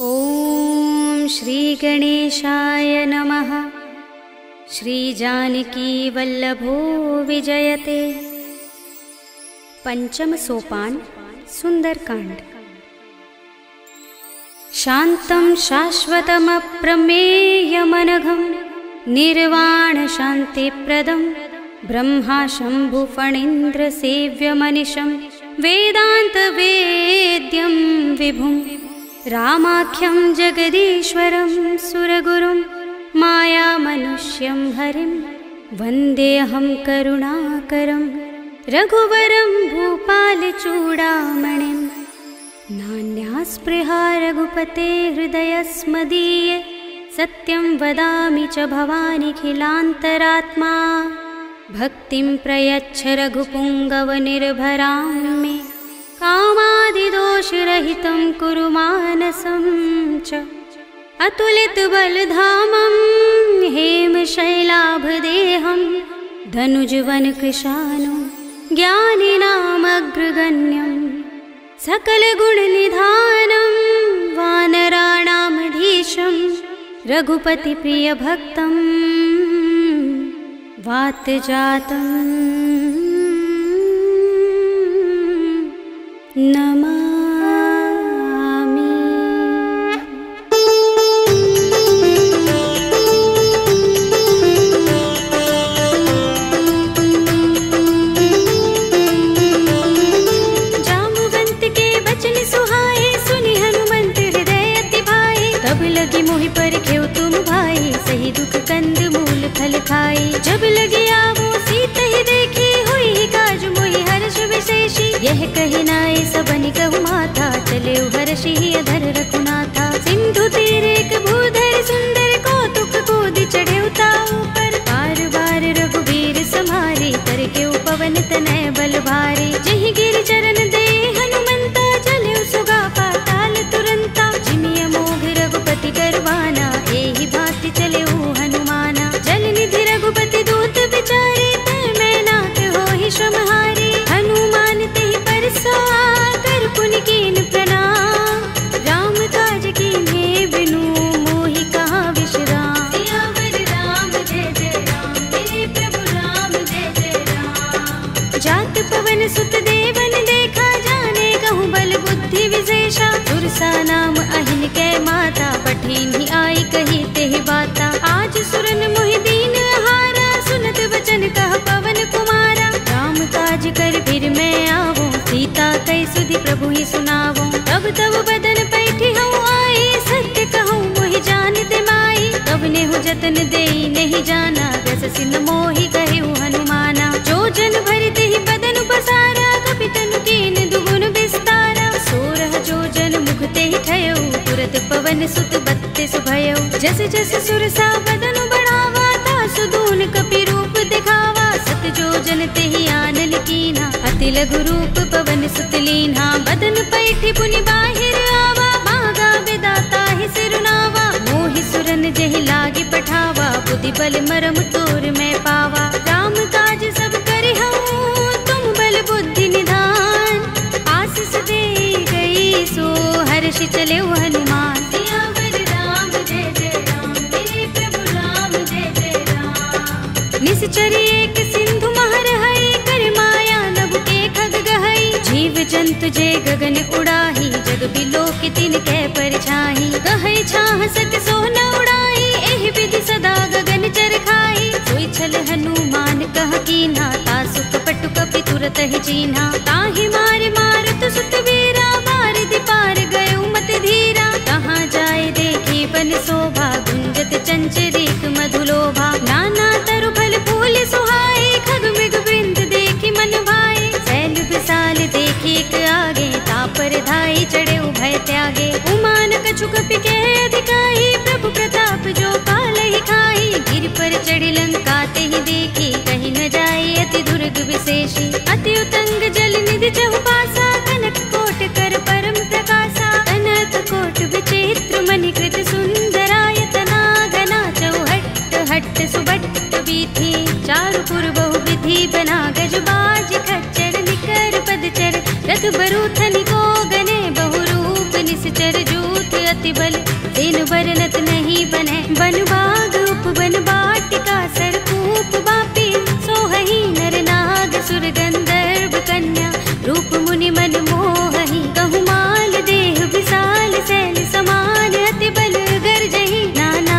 ॐ श्री गणेशाय नमः। श्री जानकी वल्लभो विजयते। पंचम सोपान सुंदरकांड। शांतं शाश्वतमप्रमेयमनघं निर्वाण शांतिप्रदं ब्रह्मा शंभु फणीन्द्र सेव्यमनिशं वेदांत वेद्यं विभुं रामाख्यं जगदीश्वरं सुरगुरुं मायामनुष्यं हरिं वन्देऽहं करुणाकरं रघुवरं भूपालचूडामणिं। नान्यास्पृहा रघुपते हृदयस्मदीये सत्यं वदामि च भवानिखिलान्तरात्मा। भक्तिं प्रयच्छ रघुपुङ्गवनिर्भरां मे कामादिदोषरहितं कुरु मानसं च। अतुलितबलधामं हेमशैलाभदेहं धनुजवनकृशानुं ज्ञानिनामग्रगण्यं सकलगुणनिधानं वानराणामधीशं रघुपतिप्रियभक्तं वातजातं नमामि। जाम्बुवंत के वचन सुहाए सुनि हनुमंत हृदय अति भाए। तब लगी मोहि परखेउ तुम भाई सही दुख कंद मूल फल खाई। जब लगी आवो सीत ही देखी हुई काज मोहि हर्ष विशेषी। यह कहि नाय सबनि कहु माथा चले हर्षि अधर रघुनाथा। सिंधु तीर एक भूधर सुंदर कौतुक कूदि चढ़े ताऊ पर। बार बार रघुबीर सम्हारे करके पवन तनय बल भारे। जहि गिर चरण दे हनुमंता चले सुगा पाताल तुरंता। जिमिय मोह रघुपति करवाना एहि भांति चले हनुमाना। जल निधि रघुपति दूत बिचारे तै मैं नाथ होहि श्रमहारे। हनुमान तेहि परसा कर पुनि कीन प्रणाम। राम काज कीन्हे बिनु मोहि कहाँ विश्राम। सियावर राम जय जय राम मेरे प्रभु राम जय जय राम। जात पवन सुत देवन देखा जाने कहूँ बल बुद्धि विशेषा। सुरसा नाम अहिन कै माता पठिन्हि आई कही तेहि बाता। आज सुरन मोहि दीन हारा सुनत वचन कह पवन कुमारा। राम काज कर फिर मैं आवो सीता कई सुधि प्रभु ही सुनावो। तब तब बदन पैठी हूँ आई सत्य कहूँ मोहि जानते माई। तब नेहु जतन देई नहीं जाना दस सिन मोहि कहु हनुमाना। जो जन भरते ही बदन पसारा कपितन कीन दुगुन विस्तारा। सोरह जो जन मुख ते ही ठयो तुरत पवन सुत बत्तीस भयो। जस जस सुरसा बदन बढ़ावा तासु दून कपि रूप दिखावा। सत जो जन ते ही आनन कीना अति लघु रूप पवन सुत लीन्हा। बदन पैठी पुनि बाहिर आवा मागा विदाता ही सिरुनावा। मोहि सुरन जहि लागे पठावा बुद्धि बल मरम तोर मैं पावा। राम काज सब करि हूँ तुम बल बुद्धि निधान। आशीष दे गई सो हर्षि चले हनुमान। सियावर राम जय जय राम मेरे प्रभु राम जय जय राम। निश्चर एक सिंधु महर है कर माया नभ के खग गहई। जीव जंतु जे गगन उड़ाही जग बिलोक तिन कै परछाई। कहै छाह सक सोन उड़ाई एहि विधि सदा गगन चर खाई। सोई छल हनुमान कह कीन्हा तासु कपट कपि तुरत ही चीन्हा। ताहि मार मारत सुत वीरा बारिधि पार गयो मति धीरा। कहाँ जाए देखी बन शोभा गुंजत चंचरीक मधुलोभा। नाना तरु फल फूल सुहाए खग मृग वृंद देखी मन भाए। शैल विशाल देखी एक आगे तापर धाई चढ़े उभय त्यागे। उमान कछु कपि के अधिकाई प्रभु प्रताप जो काल ही खाई। गिर पर चढ़ी लंका ते ही देखी कहीं न जाए अति दुर्ग विशेषी। अति उतंग जल निधि चहुपासा कनक कोट कर परम प्रकाशा। कनक कोट विचित्र मणिकृत सुंदरायतना घना चौहट्ट हट्ट सुबट्ट बीथी। चारु पुर बहु विधि बना गजबाज खच्चर निकर पदचर। रथ बरूथनि को गने बहुरूप निश्चर जूथ अति अति बल तेन बरनत नहीं बने। बन बाग उपवन बाटिका सरकूप बापी सोहही नर नाग सुर गंधर्व कन्या रूप मुनि मन मोहही। कहु माल देह विशाल शैल समान अति बल गर्जही। नाना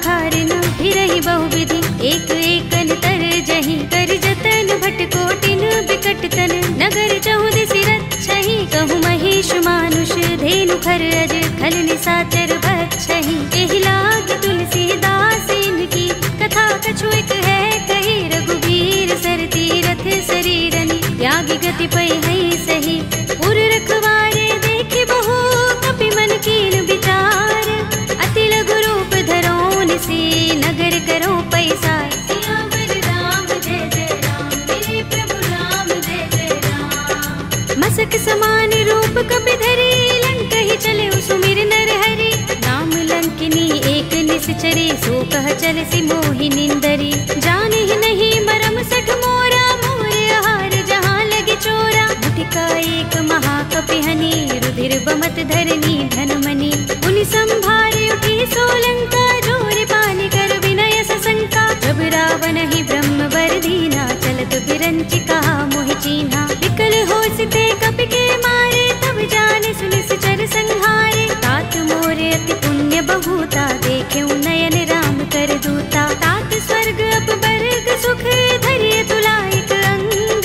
खारिन फिरहि बहुविधि एक एकन तर जही। कर जतन भट कोटिन बिकट तन नगर चहुदिसि रक्षहि। कहु महेश मानुष धेनु खर अज खल निशाचर बक्षहि। एहि लाग तुलसीदास इनकी कथा कछु एक है कही। रघुबीर सर तीरथ शरीरनि त्यागी गति पै है सही। उर रखवारे देखे बहु कपि मन कीन विचार। अति लघु रूप धरोन से नगर करो पैसार। सियावर राम जय जय राम मेरे प्रभु राम जय जय राम। मसक समान रूप कपि धरे लंकहि चले सुमिर नर हरि। नाम लंकिनी एक निश्चरे सो कह चल सि मोहि निंदरी। जाने ही नहीं मरम सठ मोरा मोरे आहार जहाँ लगे चोरा। मुठिका एक महाकपि हनि रुधिर बमत धरनी धनमणि। उनि संभारे उठी सोलंका जोर पानी कर विनय सशंका। जब रावण ही ब्रह्म वर दीना चलत बिरंचिका मोहि चीन्हा। विकल होसिते कपि के मारे तब जाने सुनिस चर संहारे। तात मोरे अति पुण्य बहुता देखे नयन राम कर दूता। तात स्वर्ग अपवर्ग सुख धरिय तुलाइक अंग।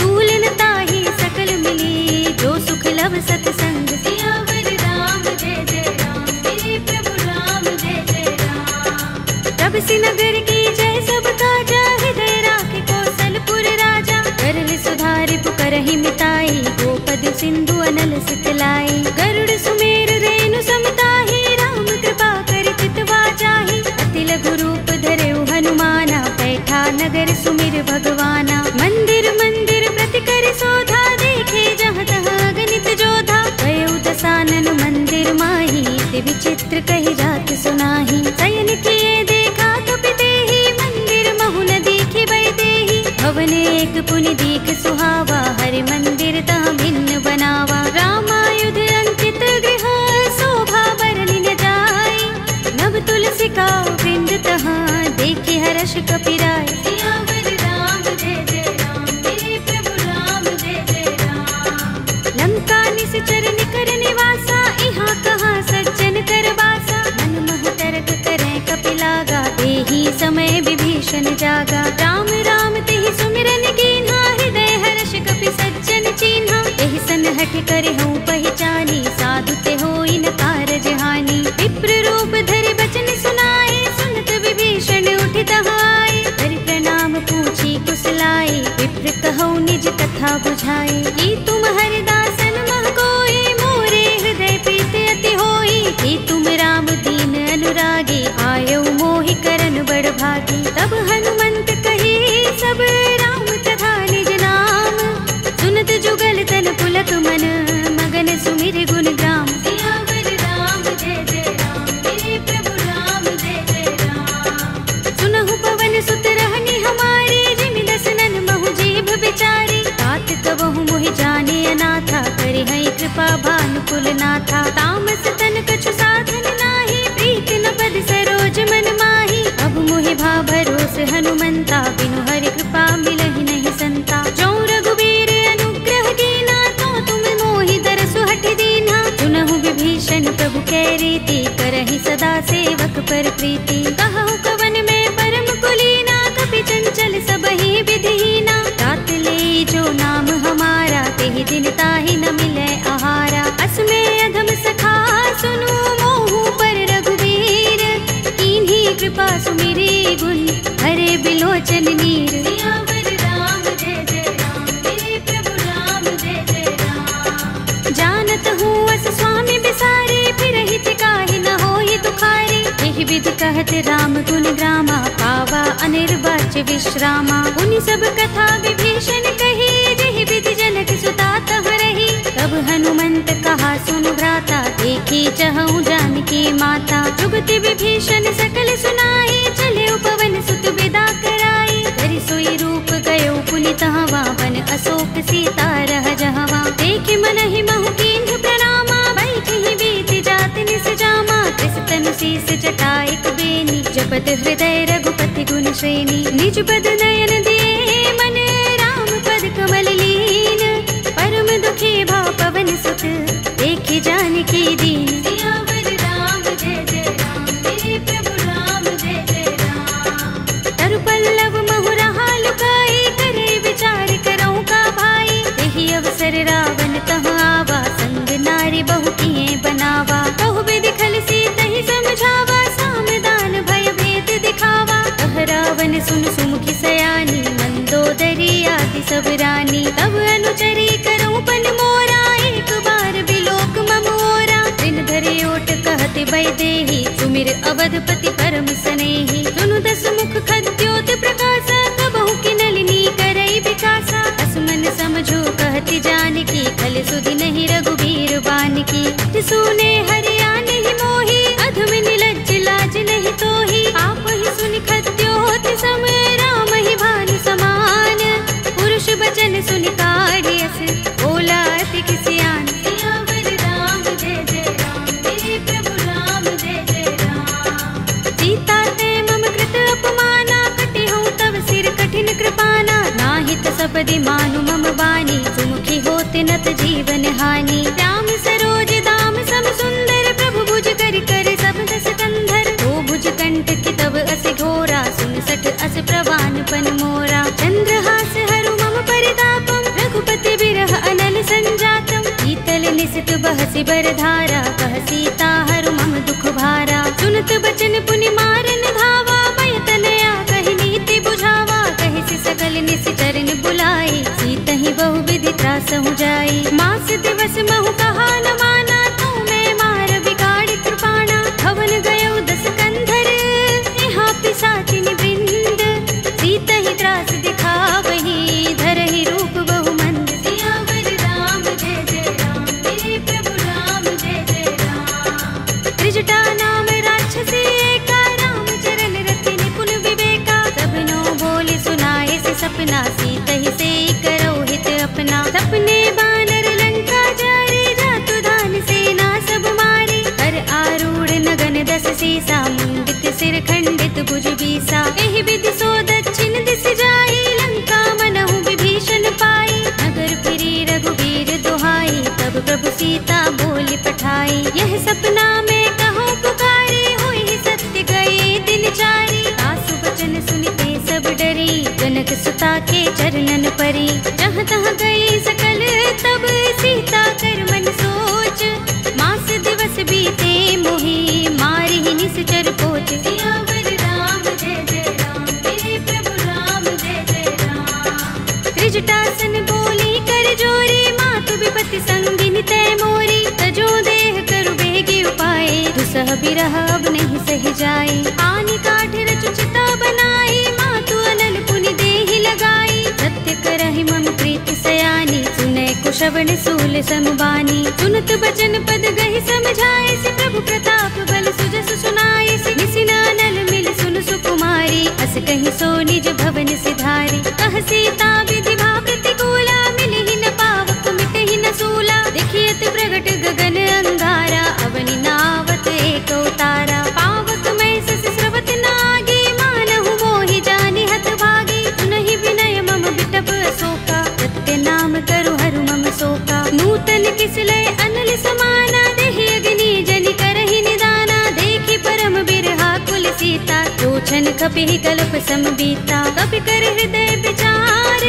तूलन ताहि सकल मिली जो सुख लव सतसंग। सियावर राम जय जय राम मेरे प्रभु राम जय जय राम। तब सि नगर की जय सब काजा हृदय राखे कौशलपुर राजा। करल सुधारि पुकारहि मिताई गोपद सिंधु अनल सितलाई। गरुड़ सुमेर रेणु समताहि राम कृपा कर चितवा चाहि। अति लघु रूप धरेउ हनुमाना बैठा नगर सुमिर भगवाना। मंदिर मंदिर प्रति कर शोधा देखे जहाँ तहाँ गणित जोधा। गयउ दसानन मंदिर माही दिव्य चित्र कही जात सुनाही। शयन किए देखा कपि तेहि मंदिर महु न दीखि बै देहि। भवन एक पुनि दीख सुहावा हरि मंदिर तहाँ भिन्न बनावा। रामायुध अंकित गृह शोभा बरनि न जाय। नव तुलसी का वृंद तहाँ देखे हर्ष कपि राय। सियावर राम जय जय राम मेरे प्रभु राम जय जय राम। लंका निश्चर निकर निवासा इहाँ कहाँ सज्जन कर वासा। मन महु तर्क करे कपि लागा तेहि समय विभीषण जागा। राम राम तेहि सुमिरन कीन्हा हृदय हर्ष कपि सज्जन चीन्हा। एहि सनहठ करे हूँ पहचानी साधु ते होई न कारज हानि। विप्र रूप धरि बचन सुनाए सुनत विभीषण उठि तहाय। हरि प्रणाम पूछी कुशलाए विप्र कहौ निज कथा बुझाए। कि तुम हरिदासन मह कोई मोरे हृदय प्रीत अति होई। कि तुम राम दीन अनुरागी आयौ मोहि करन बड़ भागी। तब हनुमंत कही सब राम तथा निज नाम। सुनत जुगल तन पुलक मन मगन सुमिर गुण ग्राम। सियावर राम जय जय राम मेरे प्रभु राम जय जय राम। सुनहु पवन सुत रहनि हमारे जिमि दसनन महु जीभ बिचारी। तात कबहु मोहि जाने अनाथा करि हैं कृपा भानुकुल नाथा। तामस तन कछु साधन नाही प्रीत न पद सरोज मन माही। अब मोहि भा भरोस हनुमंता बिनु हरि कृपा मिलहि नहीं संता। जो रघुबीर अनुग्रह कीना तो तुम मोहि दरसु हठ दीना। सुनहु विभीषण प्रभु कै रीति करहि सदा सेवक पर प्रीति। कहु कवन में परम कुलीना कपि चंचल सबहि विधिहीना। तात ले जो नाम हमारा तेहि दिन ताहि न मिलै आहारा। असमे अधम सखा सुनु मोहु पर रघुबीर। कीन्ही कृपा सुमिरी गुण हरे बिलोचन नीर। सियावर राम जय जय राम मेरे प्रभु राम जय जय राम। जानत हूँ अस स्वामी बिसारे फिर हित काहि न होहि दुखारे। एहि विधि कहत राम गुण ग्रामा पावा अनिर्वाच्य विश्रामा। उनि सब कथा विभीषण कही जेहि विधि जनक सुता तह रही। तब हनुमंत कहा सुन भ्राता देखी चहु जानकी माता। जुगति विभीषण सकल सुनाई चले पवन सुत विदा कराई। करि सोई रूप गयो पुनि तहवा वन अशोक सीता रह जहवा। देखि मनहि महु कीन्ह प्रणामा बैठहि बीति जाति निस जावा। सुनत हृदय रघुपति गुण श्रेणी। निज पद नयन दिए मन राम पद कमल लीन। परम दुखी भव पवन सुत देखि जानकी दीन। सियावर राम जय जय राम, मेरे प्रभु राम जय जय राम। तरु पल्लव महु रहा लुकाई, करे विचार करऊं का भाई। यही अवसर रावण तह आवा, संग नारी बहु किए बनावा। कहु विधि खल सीतहि समझावा, सामदान भय भेद दिखावा। कह रावण सुन सुमुखी सयानी, मंदोदरी आदि सब रानी। तब अनुचरी करऊं पन मोरा, एक बार बिलोक मम ओरा। दिन धरे ओट कहते वैदेही, सुमिर अवधपति परम सनेही। सुनु दस मुख खद्योत प्रकाशा, कबहु की नलिनी करई विकासा। असमन समझो कहती जानकी, खल सुधि नहीं रघुबीर बानकी। सुने हरिया नहीं मोही, अधम निलज्ज लाज नहीं तोही। आप ही सुनि खद्योत सम, राम ही भानु समान। पुरुष बचन सुनि काढ़ियस, बोला अति किसियान। सियावर राम जय जय राम, मेरे प्रभु राम जय जय राम। सीता ते मम कृत अपमाना, कटे हूँ तव सिर कठिन कृपाना। नाहित सपदि मानु मम बानी, सुमुखी होते नत जीवन हानि। राम सरोज दाम सम सुंदर, प्रभु भुज कर कर सब दस कंधर। दो भुज कंठ की तब अस घोरा, सुन सठ अस प्रवान पन मोरा। चंद्रहास हरु मम परितापम, रघुपति बिरह अनल संजातम। शीतल निसित बहसि बरधारा, कह सीता हरु मम दुख भारा। सुनत बचन पुनि मारन धावा, भय तनया कहि नीति बुझावा। कहि सकल निश्चरण बुलाई, सीतहि बहु विधि त्रासहु जाई। मास दिवस महु कहा न माना, तू मैं मार बिगाड़ कृपाणा। भवन गयो दस कंधर, यहाँ पिशाचिनी वृंद। सीतहि त्रास दिखावही, धरहि रूप बहु मंद। सियावर राम जय जय राम, मेरे प्रभु राम जय जय राम। त्रिजटा नाम राक्षसी एका, राम चरण रति निपुण विवेका। सबनो बोले सुनाए से सपना, सीतहि से करो हित अपना। सपने बानर लंका जारे, जातु धान सेना सब मारे। कर आरूढ़ नगन दस सीसा, मुंडित सिर खंडित भुज बीसा। एहि विधि सो दक्षिण दिस जाई, लंका मनहु विभीषण पाई। नगर फिरी रघुबीर दुहाई, तब प्रभु सीता बोली पठाई। यह सपना में कहो पुकारी, होई सत्य गए दिन चारी। सासु बचन सुनते सब डरी, जनक सुता के चरणन परी। जहाँ तहाँ गई सकल तब, सीता कर मन सोच। मास दिवस बीते मोही, मारी ही निश्चर पोच। सियावर राम जय जय राम, मेरे प्रभु राम जय जय राम। त्रिजटासन बोली कर जोरी, मातु विपति संगिनी तय मोरी। तजो देह करु बेगी उपाय, दुसह बिरह अब नहीं सह जाए। आनि काठ रचु चिता बनाई, मातु अनल पुनि देहि लगाई। सत्य करहि मम प्रीति सयानी, सुनै कुशवन सूल समबानी। सुनत बचन पद गहि समझाए, से प्रभु प्रताप बल सुजस सुनाए। से निसिनानल मिल सुन सुकुमारी, अस कहि सो निज भवन सिधारी। कह सीता विधि भा प्रतिकूला, मिलहि न पावक मिटहि न सूला। देखियत प्रगट गगन अंगारा, अवनि नावत एक उतारा। पावक मैं सस स्रवत नागी, मानहु मोहि जानि हत भागी। सुनहि विनय मम बिटप अशोका, सत्य नाम करु हरु मम शोका। नूतन किसलय अनल समाना, देहि अग्नि जनि करहि निदाना। देखि परम बिरहा कुल सीता, लोचन कपिहि कल्प सम बीता। कपि कर हृदय विचार,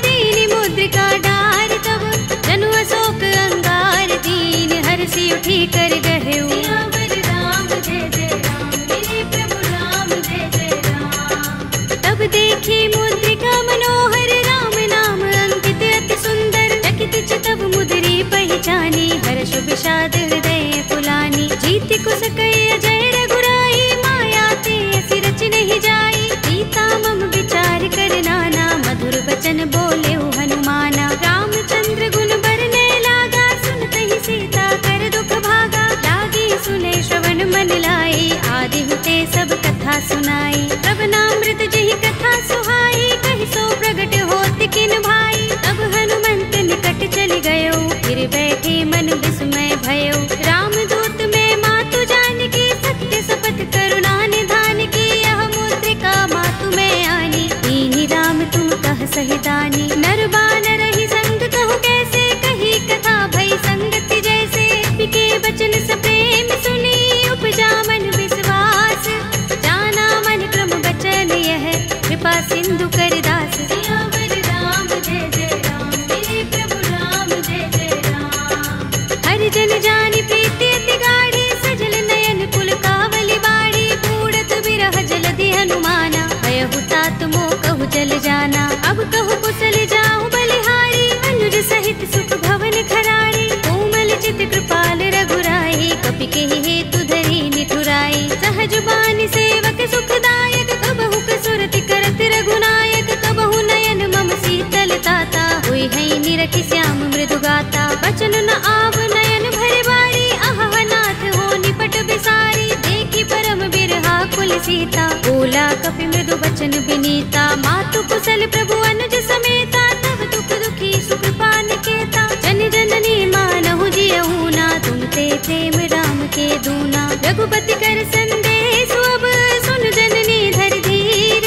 दीनि मुद्रिका डार। तब जनु अशोक अंगार, दीन हर्षि उठी कर गहेउ। सियावर राम जय जय राम, मेरे प्रभु राम जय जय राम। तब देखी मुद्रिका मनोहर, राम नाम अंकित अति सुंदर। चकित चितव मुद्री पहचानी, हर्ष विषाद हृदय कुलानी। जीति कुस कई अजय रघुराई, माया ते असि रच नहीं जाई। सीता मम विचार कर नाना, मधुर बचन बोले हनुमाना। रामचंद्र गुण बरने लागा, सुनतहि सीता कर दुख भागा। लागी सुने श्रवण मन लाई, आदि हुते सब कथा सुनाई। तब नामृत जहि कथा सुहाई, कहि सो प्रगट होत किन भाई। तब हनुमंत निकट चल गयो, फिर बैठे मन विस्मय भयो। रामदूत में मातु जानकी, सत्य शपथ करुणा निधान की। यह जाना। अब कहु कुशल जाऊं बलिहारी, अनुज सहित सुख भवन खरारी। कोमल चित कृपाल रघुराई, कपि के हेतु धरी निठुराई। सहज बानी सेवक सुखदायक, कबहु कसुरति करत रघुनायक। कबहु नयन मम शीतल ताता, हुई है निरखि श्याम मृदु गाता। बचन न आव नयन भरे बारी, आहा नाथ हो निपट बिसारी। देखी परम बिरहा कुल सीता, बोला कपि मृदु बचन विनीता। मातु कुशल प्रभु अनुज समेता, तब दुख दुखी सुख पान केता। जन जननी मानहु जियहु ना, तुम ते प्रेम राम के दूना। रघुपति कर संदेश अब, सुन जननी धर धीर।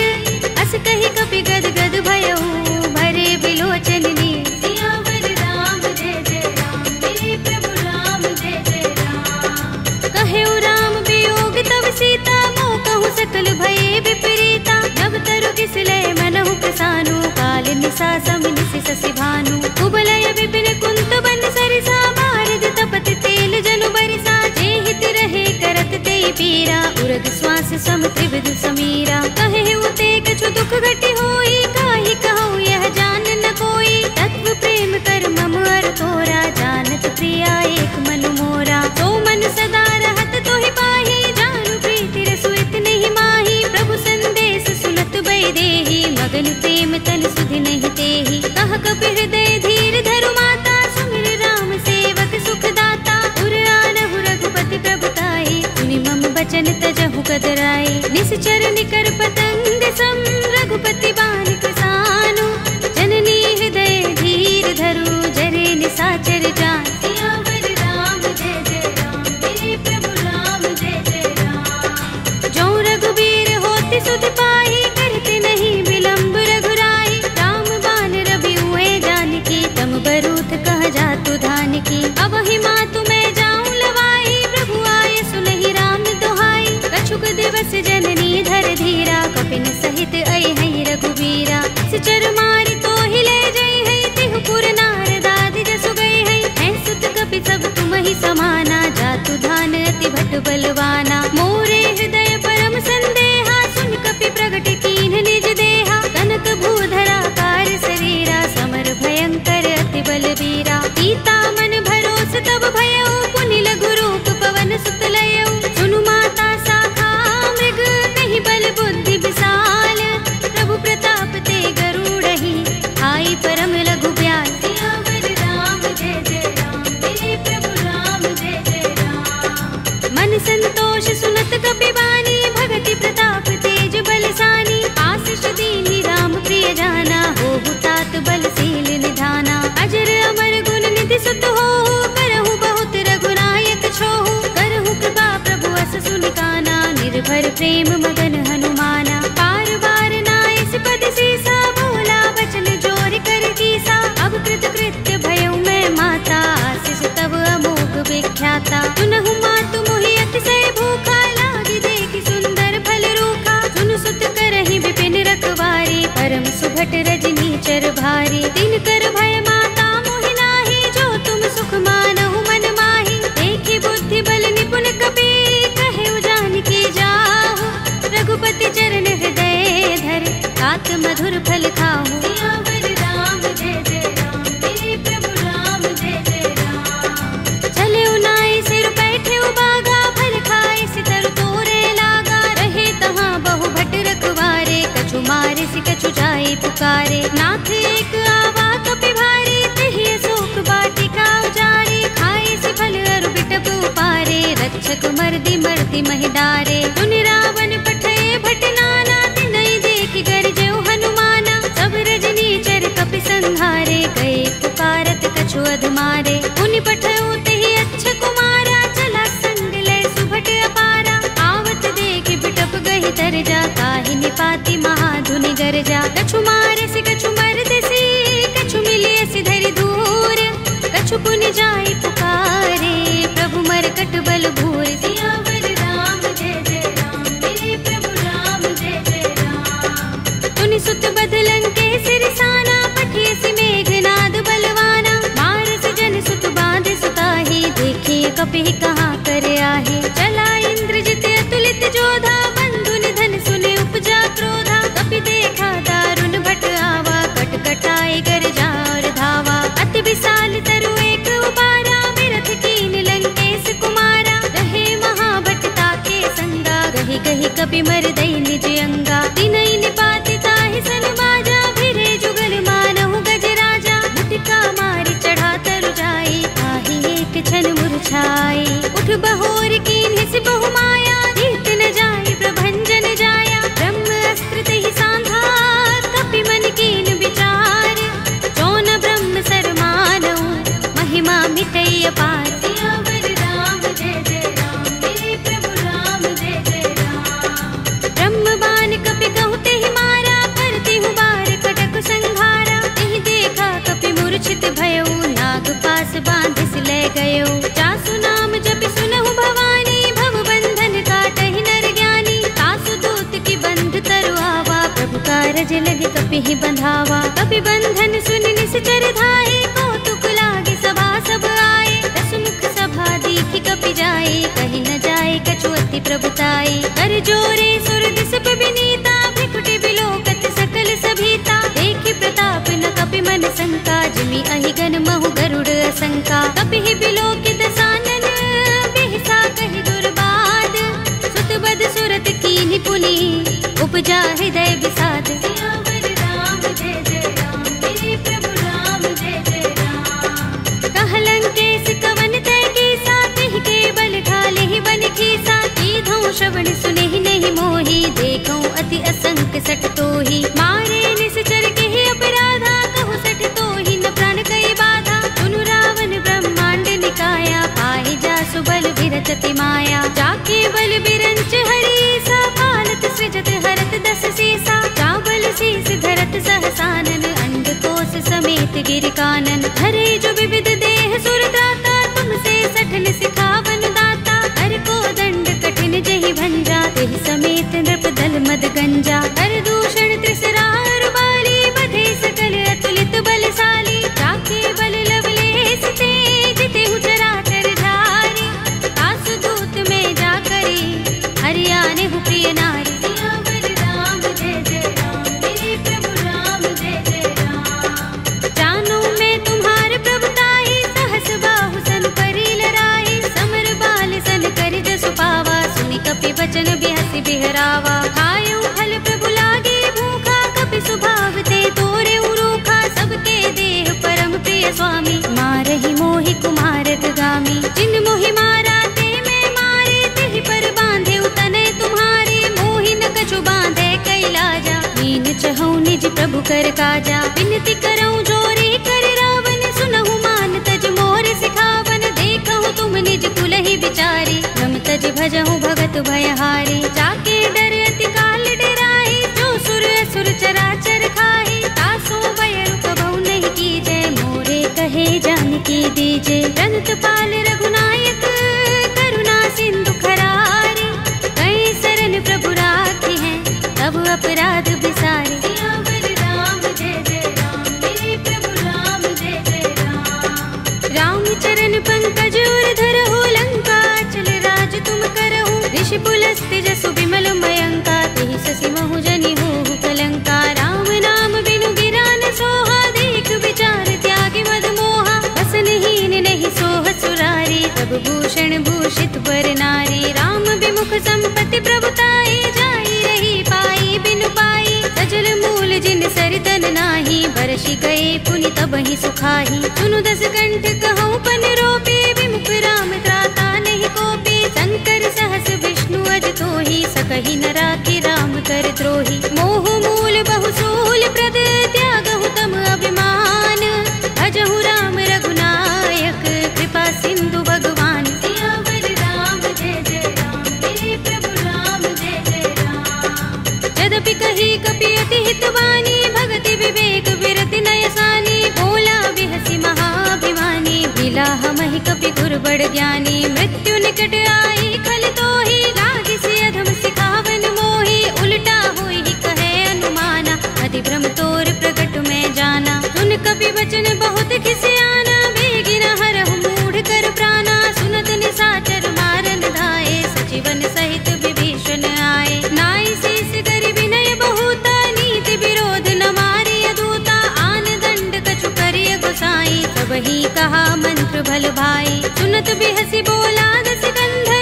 अस कहि कपि गद गद भयहु, भरे बिलोचन नीर। सियावर राम जय जय राम, मेरे प्रभु राम जय जय राम। कहेउ राम वियोग तब सीता, मोह कहु सकल भये विपरीता। नव तरु किसलय मनहु प्रसानु, काल निसा समिनिस ससि भानु। कुबलय विपिन कुंत बन सरिसा, भारत तपत तेल जनु बरिसा। जे हित रहे करत ते पीरा, उरग श्वास सम त्रिविध समीरा। कहेउ ते कछु दुख घटी होई, काहि कहूँ यह जान न कोई। तत्व प्रेम कर मम अर तोरा, जानत प्रिया एक मनु मोरा। तो मन सदा रहत तोहि पाहि, जानु प्रीति रसु इतने माही। प्रभु संदेश सुनत बैदेही, मगन प्रेम तन सुधि नहीं तेहि। कह कपि हृदय धीर धरु माता, सुमिर राम सेवक सुख दाता। उर आनहु रघुपति प्रभुताई, सुनि मम बचन तजहु कदराई। निश्चर निकर पतंग सम, रघुपति बानि कृसानु। जननी हृदय धीर धरु, जरे निसाचर जान। सियावर राम जय जय राम, मेरे प्रभु राम जय जय राम। जो रघुबीर होति सुध पाहि, करते नहीं विलंब रघुराई। राम बान रवि हुए जानकी, तम बरूथ कह जातु धान की। अब ही मातु मैं जाऊं लवाई, प्रभु आए सुनहि राम दुहाई। कछुक दिवस जननी धर धीरा, कपिन सहित आई है रघुबीरा। सिचर मारि तो हिले जई है, तिहु पुर नारदादि जसु गई है। हैं सुत कपि सब तुम ही समाना, जातु धान अति भट बलवाना। मोरे हृदय परम संदेहा, सुन कपि प्रगट कीन्ह निज देहा। कनक भूधरा कार शरीरा, समर भयंकर अति बलवीरा। सीता मन भरोस तब भयउ, पुनि लघु रूप पवन सुत लयउ। सुनु माता शाखा मृग, नहीं बल बुद्धि विशाल। प्रभु प्रताप ते गरुड़हि, आई परम लघु ब्याल। सियावर राम जय जय राम, मेरे प्रभु राम जय जय राम। मन संतोष सुनत कपि बानी, भगति प्रताप तेज बलसानी। आशीष दीनि राम प्रिय जाना, होहु तात बलशील निधाना। अजर अमर गुण निधि सुत होहु, करहु बहुत रघुनायक छोहु। करहु कृपा प्रभु अस सुनि काना, निर्भर प्रेम मगन हनुमाना। बार बार नाइस पद सीसा, बोला बचन जोर कर कीसा। अब कृत कृत्य भयउ मैं माता, आशीष तब अमोघ विख्याता। सुनहु मातु मोहि अतिशय भूखा, लागी देखि सुंदर फल रूखा। सुन सुत करहि विपिन रखवारी, परम सुभट रजनी चर भारी। दिन कर भय माता मोहि नाहि, जो तुम सुख मानहु मन माहि। देखि बुद्धि बल निपुण कपि, कहेउ जानकी जाहु। रघुपति चरण हृदय धर, तात मधुर फल खाहु। सियावर राम जय जय राम, मेरे प्रभु राम जय जय राम। चले उनाई सिर बैठे उबागा, फल खाए सितर तोरे लागा। रहे तहाँ बहु भट रखवारे, कछु मारे सि कछु जाए पुकारे। नाथ एक आवा कपि भारी, तेहि अशोक वाटिका उजारी। खाए सि फल अरु बिटप उपारे, रक्षक मर्दि मर्दि महिदारे। सुनि रावण पठय भट नाना, तिनहि देखि गरजेउ हनुमाना। सब रजनी चर कपि संहारे, गए पुकारत कछु अधमारे। पुनि पठयउ तेहि अच्छ कुमारा, चला संग लय सुभट अपारा। आवत देखि बिटप गहि तर जा, काहि निपाति महाधुनि गरजा। कछु मारे सि कछु मर्द सी, कछु मिले सि धरि धूर। कछु पुनि जाय पुकारे, प्रभु मरकट बल भूर। सियावर राम जय जय राम, मेरे प्रभु राम जय जय राम। तुनि सुत बदलन के सिरसाना, पठिए सि मेघनाद बलवाना। मारस जन सुत बांध सुताहि, देखिए कपि कहाँ कर आहे। चला इंद्रजित अतुलित जोधा, बंधु निधन सुने उपजा क्रोधा। कपि देखा दारुण भट कपि मर दई निज अंगा। तिनई निपाति ताहि सन बाजा, भिरे जुगल मानहु गज राजा। मुटिका मारि चढ़ा तरु जाई, ताहि एक क्षण मुरझाई। उठ बहोर कीन्हि सि बहु माया, जीत न जाई प्रभंजन जाया। ब्रह्म अस्त्र तेहि सांधा, कपि मन कीन विचार। जौन ब्रह्म सर मानऊ, महिमा मिटई अपार। सियावर राम जय जय राम, मेरे प्रभु राम जय जय राम। ब्रह्म बाण कपि कहु तेहि मारा, करती हूँ बार कटक संघारा। तेहि देखा कपि मूर्छित भयउ, नाग पास बांधिस ले गयो। जासु नाम जपि सुनहु भवानी, भव बंधन काटहि नर ज्ञानी। तासु दूत की बंध तरु आवा, प्रभु कारज लगे कपि ही बंधावा। कपि बंधन सुन निश्चर धाये, कौतुक लागे सभा सब आए। दसमुख सभा देखि कपि जाए, कहि न जाए कछु अति प्रभुताई। कर जोरे सुर दिसप विनीता, भ्रिकुटि बिलोकत सकल सभीता। देखि प्रताप न कपि मन शंका, जिमि अहिगन महु गरुड़ असंका। कपि ही बिलोकित सानन, बिहसा कहि दुर्बाद। सुत बद सुरत कीन्हि पुनि, उपजा हृदय विषाद। सियावर राम जय जय राम, मेरे प्रभु राम जय जय राम। कहलन केस कवन तय कीसा, तिहि के बल ढाले ही बन खीसा। कीधौं श्रवण सुनेहि नहीं मोहि, देखौं अति असंक सठ तोहि। मारे निश्चर केहि अपराधा, कहु सठ तोहि न प्राण कई बाधा। सुनु रावण ब्रह्मांड निकाया, पाहि जासु बल विरत अति माया। जाके बल बिरंच हरीसा, पालत सृजत हरत दस सीसा। चावल शीस धरत सहसानन, अंडकोश समेत गिर कानन। धरे जो विविध देह सुर त्राता, तुमसे सठन सिखावन दाता। हर को दंड कठिन जहि भंजा, तेहि समेत नृप दल मद गंजा। कर दूषण त्रिसरार बाली, बधे सकल अतुलित बलशाली। जाके बल लवलेस ते, जितेहु चराचर झारी। तासु दूत में जा करी, हरियाने हु प्रिय नारी। सियावर राम जय जय राम, मेरे प्रभु राम जय जय राम। जानो मैं तुम्हार प्रभुताई, सहस बाहु सन परी लराई। समर बाल सन करि जसु पावा, सुनि कपि बचन बिहसि बिहरावा। खायउ फल प्रभु लागे भूखा, कपि स्वभाव ते तोरे उरूखा। सबके देह परम प्रिय स्वामी, मारहि मोहि कुमारक गामी। जिन मोहि मारा ते मैं मारे, तिहि पर बांधे तनय तुम्हारे। मोहि न कछु बांधे कैलाजा, मीन चहु निज प्रभु कर काजा। विनती करऊं जोरे कर रावण, सुनहु मान तज मोर सिखावन। देखहु तुम निज कुलहि विचारी, रम तज भजहु भगत भयहारी। जाके डर अति काल डराई, जो सुर असुर चराचर खाई। तासो भय रुक बहु नहीं कीजे, मोरे कहे जानकी दीजे। रंत पाल रघुनायक, करुणा सिंधु खरारी। कई शरण प्रभु राखी हैं, तब अपराध बिसारे। सियावर राम जय जय राम, मेरे प्रभु राम जय जय राम। राम चरण पंकज उर धरहु, लंका चल राज तुम करहु। ऋषि पुलस्त्य जसु विमल मयंका, तेहि शशि महु जनि होहु कलंका। राम नाम बिनु गिरा न सोहा, देख विचार त्यागी मद मोहा। बसनहीन नहीं सोह सुरारी, सब भूषण भूषित वर नारी। राम विमुख संपत्ति प्रभुताई, जाई रही पाई बिनु पाई। सजल मूल जिन सरदन नाही, बरषि गए पुनि तबहि सुखाही। सुनु दस कंठ कहूँ पन रोपी, विमुख राम त्राता नहीं कोपी। शंकर सहस विष्णु अज तोहि, सकहि न राखी राम कर द्रोही। मोह मूल बहु सूल प्रद, त्यागहु तम अभिमान। भजहु राम रघुनायक, कृपा सिंधु भगवान। सियावर राम जय जय राम, मेरे प्रभु राम जय जय राम। यद्यपि कही कपि अति हितवानी, भगति विवेक विरति नयसानी। बोला बिहसि महाभिमानी, मिला हमहि कपि गुर बड़ ज्ञानी। मृत्यु निकट आई खल तोहि, लागिसि अधम सिखावन मोहि। उल्टा होई कहे अनुमाना, अति भ्रम तोर प्रगट में जाना। सुन कपि वचन बहुत खिसियाना, बेगी न हरहु मूढ़ कर प्राणा। सुनत निशाचर मारन धाये, सचिवन सहित विभीषण आए। नाई शीस करि विनय बहुता, नीति विरोध न मारिय दूता। आन दंड कछु करिय गोसाई, सबहि कहा मंत्र भल भाई। सुनत बिहसि बोला दस कंधर,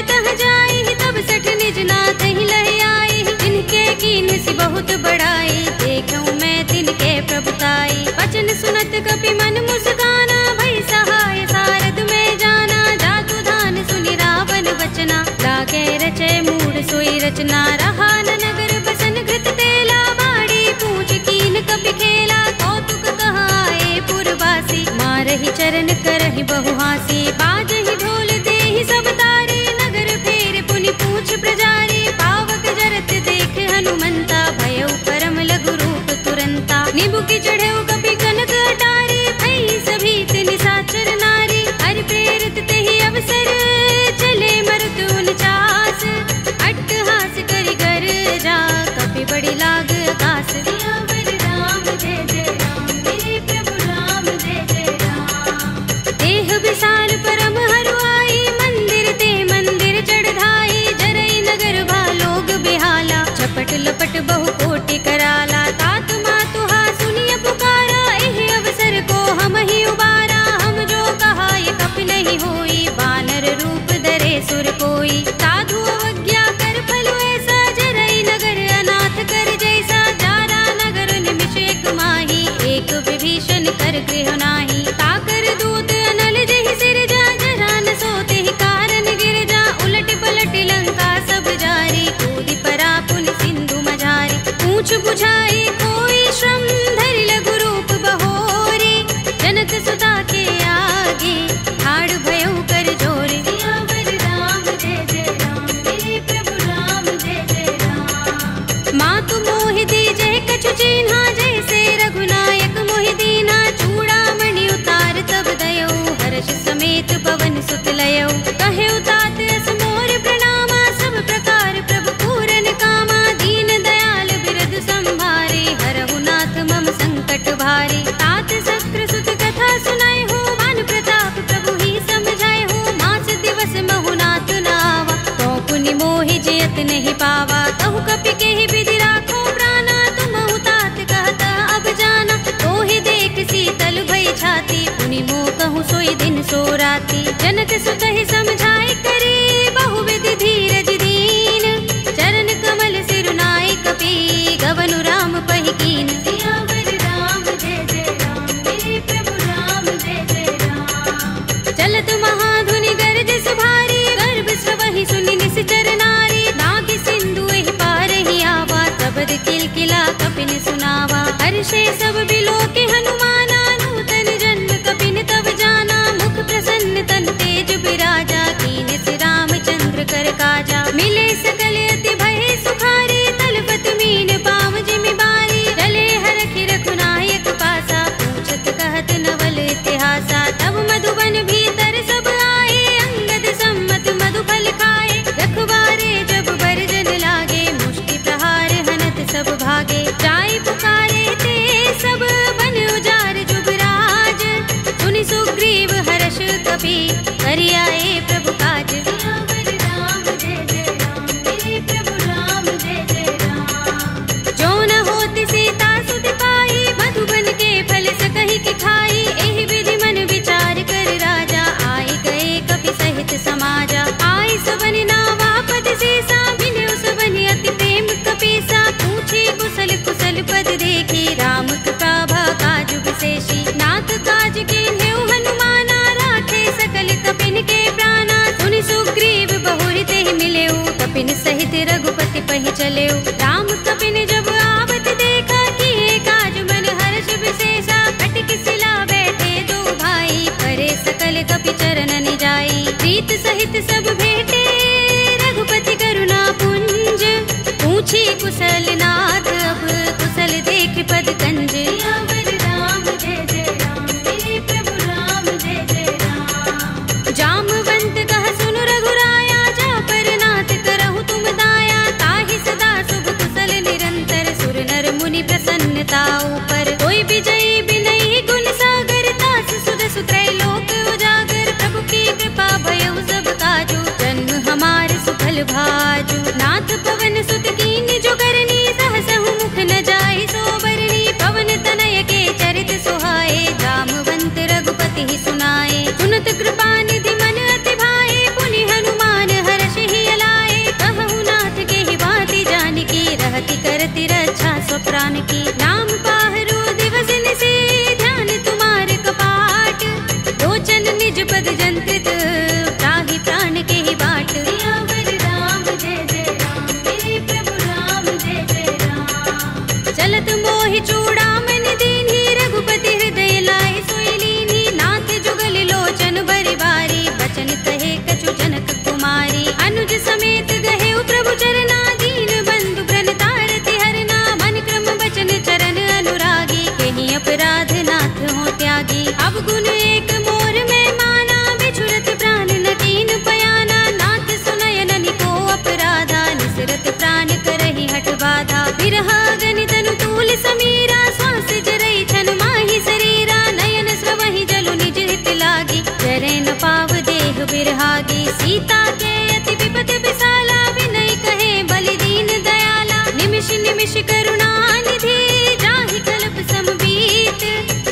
तह जाई, तब सठ निज नाथ ही लह आई। जिनके कीन सी बहुत बड़ाई, देखूं मैं तिनके प्रभुताई। वचन सुनत कपि मन मुस्काना, भई सहाय सारद में जाना। जातु धान सुनि रावण वचना, लागे रचे मूढ़ सोई रचना। रहा न नगर बसन घृत तेला, बाड़ी पूछ कीन कपि खेला। कौतुक कहाए पुरवासी, मारहि चरण करहि बहु हासी। बाजहि ढोल देहि सब तारी, नगर फेर पुनि पूछ प्रजारी। पावक जरत देख हनुमंता, भयउ परम लघु रूप तुरंता। निबुकि चढ़ेउ कपि कनक अटारी, भई सभीत निशाचर नारी। हरि प्रेरित तेहि अवसर, चले मरुत 49। अट्टहास करि गर्जा, कपि बड़ी लाग आकाश। सियावर राम जय जय राम, मेरे प्रभु राम जय जय राम। देह विशाल परम हरुआई, मंदिर ते मंदिर चढ़ाई। जरई नगर भालोग बिहाला, झपट लपट बहु कोटि कराला। तात मातुहा सुनिय पुकारा, एह अवसर को हम ही उबारा। हम जो कहा ये कपि नहीं होई, बानर रूप धरे सुर कोई। साधु अवज्ञा कर फलु ऐसा, जरई नगर अनाथ कर जैसा। जारा नगर निमिष एक माही, एक विभीषण कर गृह नाही। ताकर दूत अनल जहि सिरजा, जरा न सोते ही कारण गिरजा। उलट पलट लंका सब जारी, कूदि परा पुन सिंधु मझारी। पूछ बुझाई कोई श्रम, धरि लघु रूप बहोरी। जनक सुता के आगे, ठाड़ भयउ कर जोरी। सियावर राम जय जय राम, मेरे प्रभु राम जय जय राम। मातु मोहि दीजहि कछु चिन्हा, जैसे रघुनायक मोहि दीन्हा। चूड़ामणि उतार तब दयौ, हर्ष समेत पवन सुत लयौ। कहेउ तात अस मोर प्रणामा, सब प्रकार प्रभु पूरन कामा। दीन दयाल बिरद संभारे, हरहु नाथ मम संकट भारे। तात शक्र सुत कथा सुनाए हो, मान प्रताप प्रभु ही समझाए हो। मास दिवस महु नाथ नावा, तो पुनि मोहि जयत नहीं पावा। कहु कपि केहि विधि राखो प्राणा, तुमहु तात कहता अब जाना। तोहि देख शीतल भई छाती, पुनि मोह कहूँ सोई दिन सो राती। जनक सुत ही समझाए करे, बहु विधि धीरज दीन। चरण कमल सिरुनाए कपि, गवनु राम पहि कीन। सियावर राम जय जय राम, मेरे प्रभु राम जय जय राम। चलत महाधुनि गरज भारी, गर्भ स्रवहि सुनि निश्चर नारी। नागि सिंधु एहि पार ही आवा, सबद किलकिला कपिन सुनावा। हर्षे सब बिलोके हनुमाना, नूतन जन्म कपिन तब जाना। मुख प्रसन्न तन तेज बिराजा, कीन से रामचंद्र कर काजा। मिले सकल अति भय सुखारी, तलपत मीन पाव जिमि बारी। चले हरखि रघुनायक पासा, पूछत कहत नवल इतिहासा। तब मधुबन भीतर सब आए, अंगद सम्मत मधुफल खाए। रखवारे जब बरजन लागे, मुष्टि प्रहार हनत सब भागे। जाय पुकारे ते सब, बन उजार जुबराज। सुनि सुग्रीव हर्ष कपि, करि आए प्रभु काज। सियावर राम जय जय राम, मेरे प्रभु राम जय जय राम। जो न होत सीता सुत पाई, मधुबन के फल सकहि कि खाई। एहि विधि मन विचार कर राजा, आए गए कपि सहित समाजा। आए सबन नावा पद सीसा, बिनु सबन अति प्रेम कपीसा। पूछी कुशल कुशल पद देखी, राम कृपा भा काज विशेषी। नाथ काज कीन्हेउ हनुमाना, राखे सकल कपिन के प्राणा। सुनि सुग्रीव बहुरि तेहि मिलेउ, कपिन सहित रघुपति पहि चलेउ। राम कपिन जब आवत देखा, किए काज मन हर्ष विशेषा। कटि सिला बैठे दो भाई, परे सकल कपि चरण निजाई। प्रीत सहित सब भेटे, रघुपति करुणा पुंज। पूछी कुशल नाथ, अब कुशल देख पद कंज। सियावर राम जय जय राम, मेरे प्रभु राम जय जय राम। जामवंत कह सुनु रघुराया, जा पर नाथ करहु तुम दाया। ताहि सदा शुभ कुशल निरंतर, सुर नर मुनि प्रसन्नता ऊपर। कोई विजयी बिनहि गुण सागर, तास सुध सुत्रय लोक उजागर। प्रभु की कृपा भयउ सब काजू, जन्म हमार सुफल भाजू। नाथ पवन सुत कीन जो करनी, सहसहु मुख न जाय सो बरनी। पवन तनय के चरित सुहाए, जामवंत रघुपति ही सुनाए। सुनत कृपा निधि मन अति भाए, पुनि हनुमान हर्षि निज पद जंत्रित, त्राहि प्राण के ही बाट। सियावर राम जय जय राम, मेरे प्रभु राम जय जय राम। चलत मोहि चूड़ामणि दीन्ही, रघुपति हृदय लाए सोई लीन्ही। नाथ जुगल लोचन बरि बारी, बचन कहे कछु जनक कुमारी। अनुज समेत गहे प्रभु चरना, दीन बंधु प्रणतारति हरना। मन क्रम बचन चरण अनुरागी, कहीं अपराध नाथ हो त्यागी। अब गुण एक मोर में माना, बिछुरत प्राण न कीन पयाना। नाथ सुनयन निको अपराधा, निसरत प्राण करहि हठ बाधा। बिरहा गनि तनु तूल समीरा, श्वास जरई छन माहि शरीरा। नयन स्रवहि जलु निज हित लागी, चरै न पाव देह बिरहागी। सीता के अति विपत विसाला, विनय कहे बलि दीन दयाला। निमिष निमिष करुणा निधि, जाहि कल्प समबीत।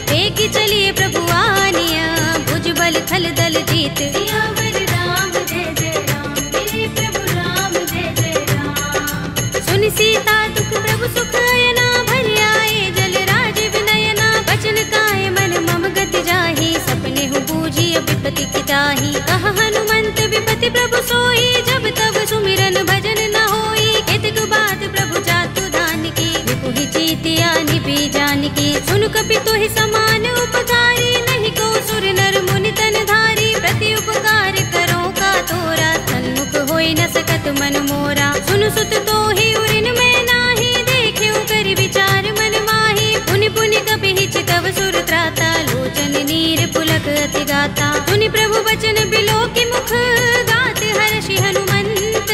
वेगी चलिए प्रभु आनिया, भुजबल थल दल जीत। सियावर राम जय जय राम, मेरे प्रभु राम जय जय राम। सुनि सीता दुख प्रभु सुख अयना, भरि आए जल राज विनयना। बचन काए मन मम गति जाहि, सपने हूँ बूझिय विपति की ताहि। कहा हनुमंत विपति प्रभु सोई, जब तब सुमिरन भजन न होई। केतक बात प्रभु जातु दान की, विपुहि जीतिया निभि जान की। सुन कपि तोहि समान उपकारी, नहीं को सुर नर मुनि तन धारी। प्रति उपकार करो का तोरा, सन्मुख होई न सकत मन मोरा। सुन सुत तोहि उरिन में नाही, देखेउ कर विचार मन माही। पुनि पुनि कपिहि चितव सुर त्राता, लोचन नीर पुलक अति गाता। सुनि प्रभु बचन बिलोकि मुख, गात हर्षि हनुमंत।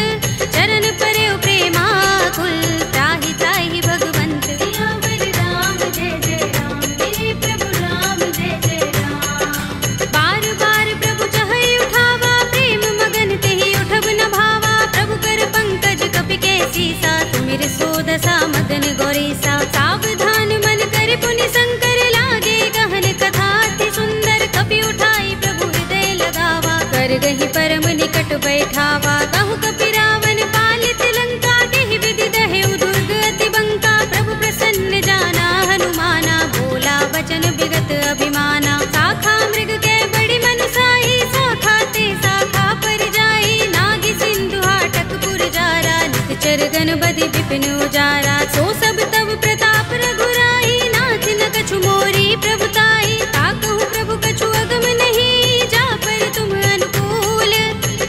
चरण परेउ प्रेमाकुल, त्राहि त्राहि भगवंत। सियावर राम जय जय राम, मेरे प्रभु राम जय जय राम। बार बार प्रभु चहई उठावा, प्रेम मगन तेहि उठब न भावा। प्रभु कर पंकज कपि के सीसा, सुमिर सोदसा मगन गौरीसा। सावधान मन कर पुनि शंकर, लागे गहन कथा अति सुंदर। कपि उठाई प्रभु हृदय लगावा, कर गहि परम निकट बैठावा। कहु कपि रावण पालित लंका, केहि विधि दहेउ दुर्ग अति बंका। प्रभु प्रसन्न जाना हनुमाना, बोला वचन विगत अभिमाना। शाखा मृग के बड़ी मनसाई, शाखा ते शाखा पर जाई। नागी सिंधु हाटक पुर जारा, निकचर गण बदि विपिन उजारा। सो सब तब प्रताप रघुराई, नाथ न कछु मोरी प्रभुताई। ताकहु प्रभु कछु अगम नहीं, जा पर तुम अनुकूल।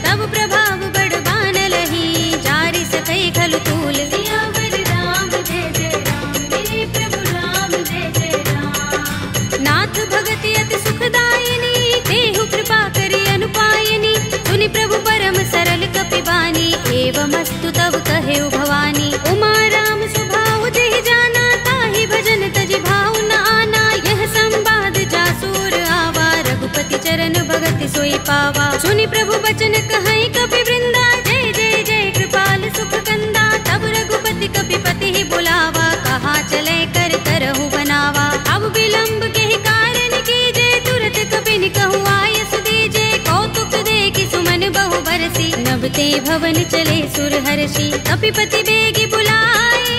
तब प्रभाव बड़ बान लही, जारि सकै खलु तूल। सियावर राम जय जय राम, मेरे प्रभु राम जय जय राम। नाथ भगति अति सुखदायिनी, देहु कृपा करि अनुपायिनी। सुनि प्रभु परम सरल कपि बानी, एवमस्तु तब कहेउ भवानी। उमा राम स्वभाव जेहि जाना, ताहि भजन तजि भाव न आना। यह संवाद जासुर आवा, रघुपति चरण भगति सोई पावा। सुनि प्रभु बचन कहई कपि वृंदा, जय जय जय कृपाल सुख कंदा। तब रघुपति कपि पति ही बुलावा, कहा चले कर करहु बनावा। अब विलंब के ही कारण कीजे, तुरत कपि कहु आयस दीजे। कौतुक देखि सुमन बहु बरसी, नभते भवन चले सुर हर्षि। कपिपति बेगी बुलाए,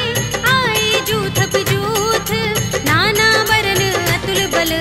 आए जूथप जूथ। नाना बरन अतुल बल,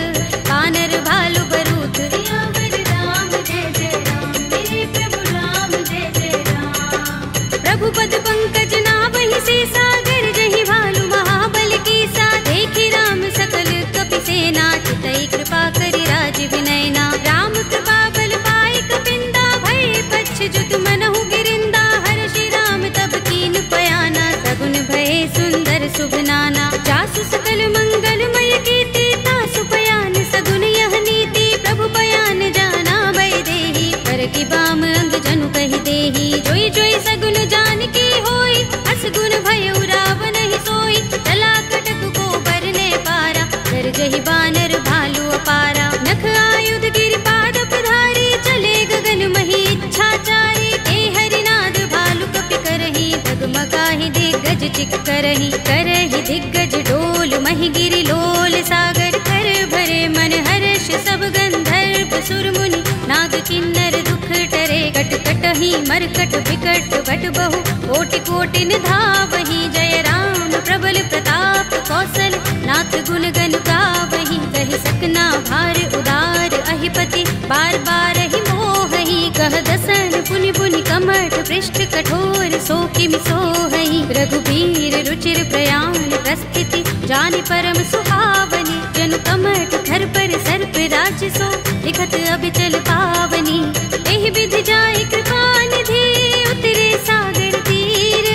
वानर भालु बरूथ। सियावर राम जय जय राम, मेरे प्रभु राम जय जय राम। प्रभु पद पंकज नावहि सीसा, गरजहि भालु महाबल कीसा। देखि राम सकल कपि सेना, चितई कृपा करि राज विनयना। राम कृपा बल पाई कपिंदा, भय पच्छ जुत मनहु गिरिंदा। हर्षि राम तब कीन पयाना, सगुन भय सुंदर शुभ नाना। जासु सकल मंगलमय कीर्ति, तासु पयान सगुन यह नीति। प्रभु पयान जाना भय देहि, पर की बाम अंग जनु कहि देहि। जोई जोई सगुन जान की होई, असगुन भयउ रावण ही सोई। चला कटक को बरने पारा, गरजहि बानर भालु अपारा। नख आयुध गिरिपाद प्रधारी, चले गगन मही इच्छाचारी। ते हरिनाद भालु कपि करहि, डगमगाहि दिग्गज चिक करहि। करहि दिग्गज डोल महि गिरि लोल सागर। कर भरे मन हर्ष सब गंधर्व सुर मुनि, नाग किन्नर दुख टरे। कट कटहि मरकट विकट भट बहु, कोटि कोटि निधावहि। जय राम प्रबल प्रताप कौशल, नाथ गुण गन गावहि। कहि सकना भार उदार अहिपति, बार बार ही मोहई कह दसन पुनि पुनि कमठ पृष्ठ कठोर सो किमि सोहई रघुबीर रुचिर प्रयाण प्रस्थिति जानि परम सुहावनी जनु कमठ धर पर सर्प राज सो लिखत अबिचल पावनी एहि विधि जाय कृपा निधि उतरे सागर तीर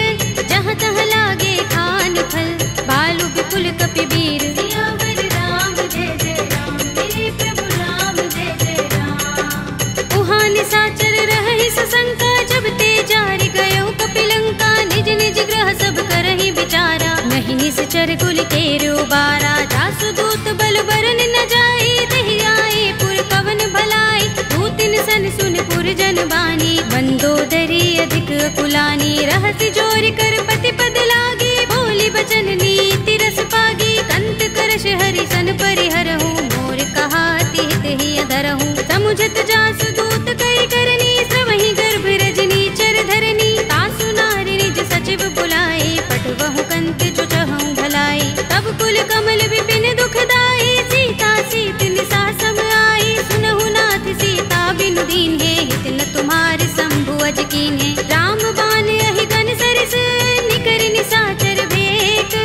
जहाँ तहाँ लागे खान फल बालु विपुल कपिबीर सियावर राम जय जय राम मेरे प्रभु राम जय जय राम उहाँ निशाचर रहहि सशंका जब ते जारि गयो कपिलंका निज निज ग्रह सब करहि विचारा नहीं निश्चर कुल केरो बारा जासु दूत बल बरन न जाए तेहि आए पुर कवन भलाई दूतिन सन सुन पुर जन बानी मंदोदरी अधिक कुलानी रहसि जोरि कर पति पद लागी बोली बचन नीति रस पागी कंत करश हरि सन परिहरहु मोर कहा तिहित ही अधरहु समुझत जासु दूत करि करनी श्रवहि गर्भ रजनी चर धरनी तासु नारि निज सचिव बुलाए पठवहु कंत जो चहु भलाई तब कुल कमल विपिन दुखदाई सीता सीत निसा सम आई सुनहु नाथ सीता बिनु दीन है हित न तुम्हारे शंभु अज कीन है राम बान अहि गन सरिस निकर निशाचर भेक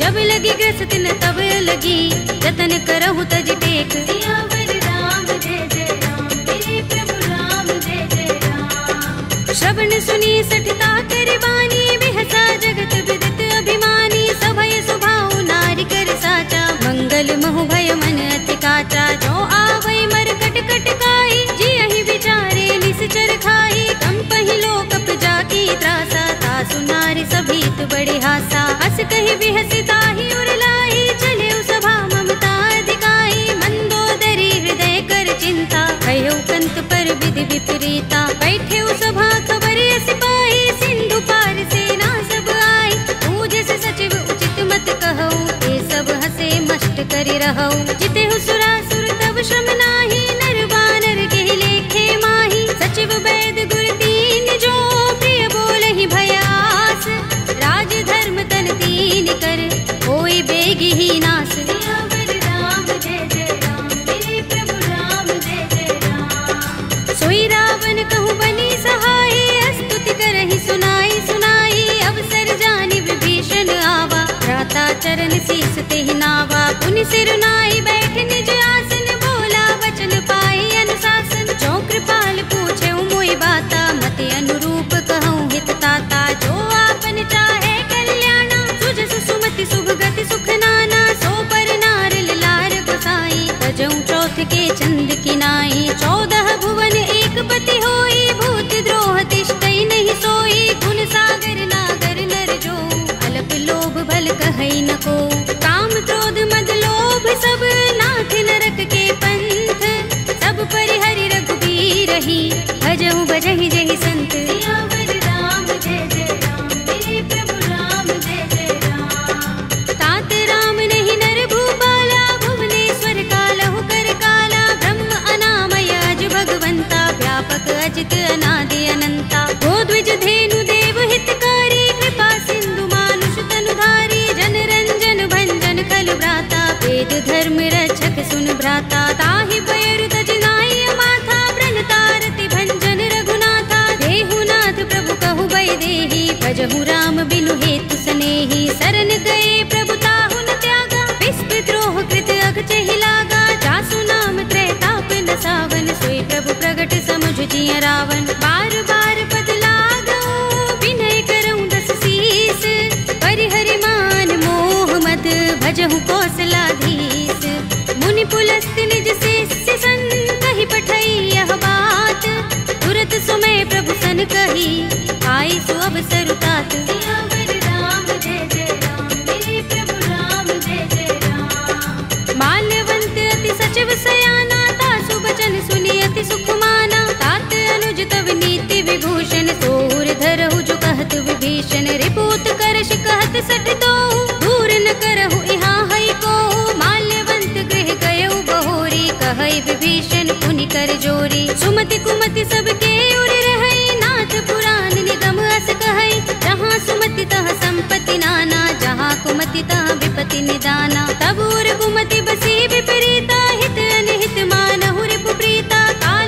जब लगी ग्रस्त न तब लगी जतन करहु तज टेक सियावर राम जय जय राम मेरे प्रभु राम जय जय राम श्रवण सुनी सठता कर बानी बिहसा जगत विदित अभिमानी सभय स्वभाव नारी कर साचा मंगल महु भय मन अति काचा जो आवै मर कट कट काई जी अहि विचारे निश्चर खाई कंपहि लोकप जाकी त्रासा तासु नारी सभीत बड़े हासा हस कहि बिहसि ताहि उरलाई चले सभा ममता अधिकाई मंदोदरी हृदय कर चिंता भयो कंत पर विधि विपरीता बैठे सभा खबर सिपाही सिंधु पार सेना सब आई पूज से सचिव उचित मत कहो ये सब हसे मस्त करि रहो जिते सुरासुर तब श्रम नाही नर वानर के लेखे माही सचिव वैद गुर तीन जो प्रिय बोलहि भयास राज धर्म तन तीन कर होई बेगी ही नास सियावर राम जय जय राम मेरे प्रभु राम जय जय राम सोई रावण कहूँ बनी सहाय स्तुति करहि सुनाई सुनाई अवसर जानि विभीषण आवा भ्राता चरण शीस तेहि नावा पुनि सिर नाई बैठ निज आसन बोला वचन पाई अनुशासन जो कृपाल पूछे मोहि बाता मति अनुरूप कहूँ हित ताता जो आपन चाहे कल्याणा सुजस सुमति शुभ गति सुख नाना सो पर नार लार गोसाई तजऊ चौथ के चंद किनाई 14 भुवन एक पति होई भूत द्रोह तिष्ठई नहीं सोई गुण सागर नागर नर जो अलप लोभ भल कहई न को काम क्रोध मद लोभ सब नाथ नरक के पंथ सब परिहरि रघुबीर ही भजहु भजहि जहि संत सियावर राम जय जय राम मेरे प्रभु राम जय जय राम तात राम नहीं नर भूपाला भुवनेश्वर कालहु कर काला ब्रह्म अनामय अज भगवंता व्यापक अजित अनादि अनंता गोद्विज धेनु देव हितकारी कृपा सिंधु मानुष तनुधारी जन रंजन भंजन कल भ्राता वेद धर्म रक्षक सुन भ्राता ताहि पैर तजनाई माथा ब्रन तारति भंजन रघुनाथा देहु नाथ प्रभु कहु भय देहि भजहु राम बिनु हेतु सनेहि शरण गए प्रभु ताहु न त्यागा विस्प द्रोह कृत अघ चहि लागा जासु नाम त्रैताप न सावन सोई प्रभु प्रगट समुझ जिय रावण बार बार पद लागो विनय करऊँ दस शीस परिहरि मान मोह मद भजहु कौशलाधीश मुनि पुलस्त निज शिष्य सन कहि पठई यह बात तुरत सुमय प्रभु सन कही आई सो अवसर तात सियावर राम जय जय राम मेरे प्रभु राम जय जय राम माल्यवंत अति सचिव सयाना तासु बचन सुनि अति सुख माना तात अनुज तव नीति विभूषण सोर धरहु जो कहत विभीषण रिपूत करश कहत सठ दो दूर न करहु यहाँ हई को माल्यवंत गृह गयउ बहोरी कहई विभीषण पुनि कर जोरी सुमति कुमति सबके उर रहई नाथ पुराण निगम अस कहई जहाँ सुमति तह संपत्ति नाना जहाँ कुमति तह विपति निदाना तब उर कुमति बसी विपरीता हित अनहित मानहु रिपु प्रीता काल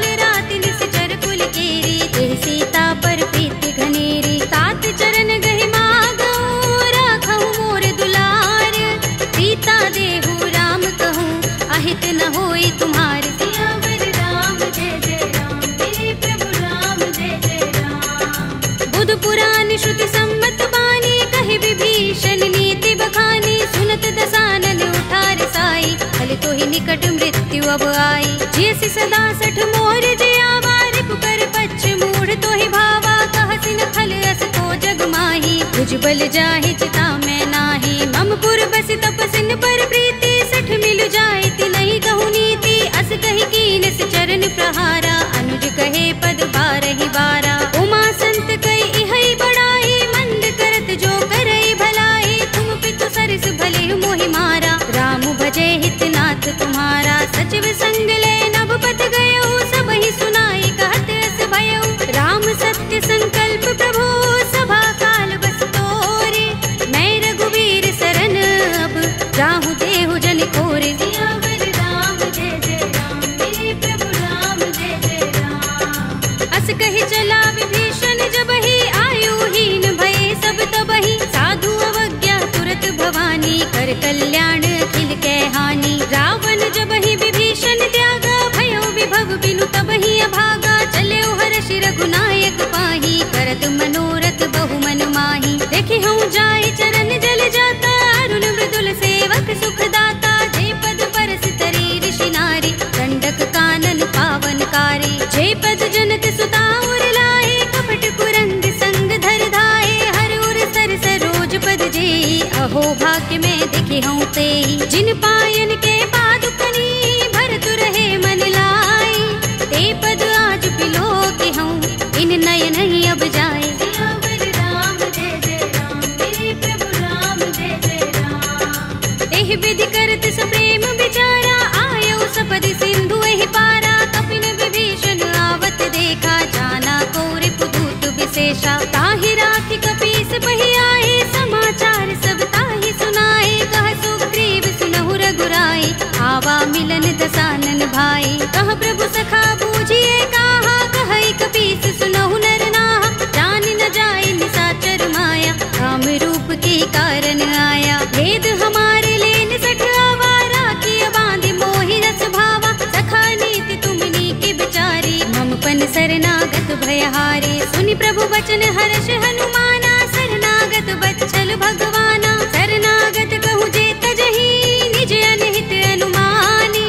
पुराण श्रुति सम्मत बानी, कहे विभीषण नीति बखानी। सुनत दसानन उठार साई, फल तो ही निकट मृत्यु अब आई। जैसी सदा सठ मोर जे आवा, रिपु कर पच्छ मूढ़ तो ही भावा। कहसिन खल अस को जग माही, भुज बल जाहि चिता में नाही। मम पुर बस तपसिन पर प्रीति, सठ मिल जाए ति नहीं कहु नीति। अस कही कीनस चरण प्रहारा, अनुज कहे पद बारहि बारा। उमा संत कई इहै बड़ाई, मंद करत जो करई भलाई। तुम पितु सरस भले मोहि मारा, राम भजे हितनाथ तुम्हारा। सचिव संग ले नभ पथ गयो, सबहि सुनाई कहत अस भयो। राम सत्य संकल्प प्रभु, सभा काल बस तोरे। मैं रघुवीर सरन अब, राहु देहु जन कोरे। सियावर राम जय जय राम, मेरे प्रभु राम जय जय राम। अस कहि चला विभीषण जबहि, आयुहीन भये सब तबहि। साधु अवज्ञा तुरत भवानी, कर कल्याण अखिल कै हानि। रावण जबहि विभीषण त्यागा, भयो विभव बिनु तबहि अभागा। चले हर्ष रघुनायक पाही, करत मनोरथ बहु मन माही। देखि हूँ जाय चरण जल जाता, अरुण मृदुल सेवक सुख दाता। जे पद परस तरी ऋषि नारी, दंडक कानन पावन कारी। जे पद जनक सुता उर लाए, कपट कुरंग संग धर धाए। हर उर सर सरोज पद जेहि, अहो भाग्य में देखि हूँ तेहि। जिन पायन के पादुकनी, भरतु रहे मन लाई। ते पद आज पिलो के हूँ, इन नयन ही अब जाए। सियावर राम जय जय राम, मेरे प्रभु राम जय जय राम। एहि विधि करत सप्रेम विचारा, आयो सपदि सिंधु एहि पारा। कपिन विभीषण आवत देखा, जाना को रिपुदूत विशेषा। ताहि राखि कपीस बहि आए, समाचार सब ताहि सुनाए। कह सुग्रीव सुनहु रघुराई, आवा मिलन दसानन भाई। कह प्रभु सखा बूझिए काहा, कहई कपीस सुनहु नर नाहा। जान न जाए निसाचर माया, राम रूप के कारण आया। भेद हमारे लेन सठ आवारा, किया बांधि मोहि रस भावा। सखा नीति तुमनी के बिचारी, मम पन शरणागत भयहारी। सुनि प्रभु वचन हर्ष हनुमाना, शरणागत बच्चल भगवाना। शरणागत कहु जे तजहि, निज अनहित अनुमानी।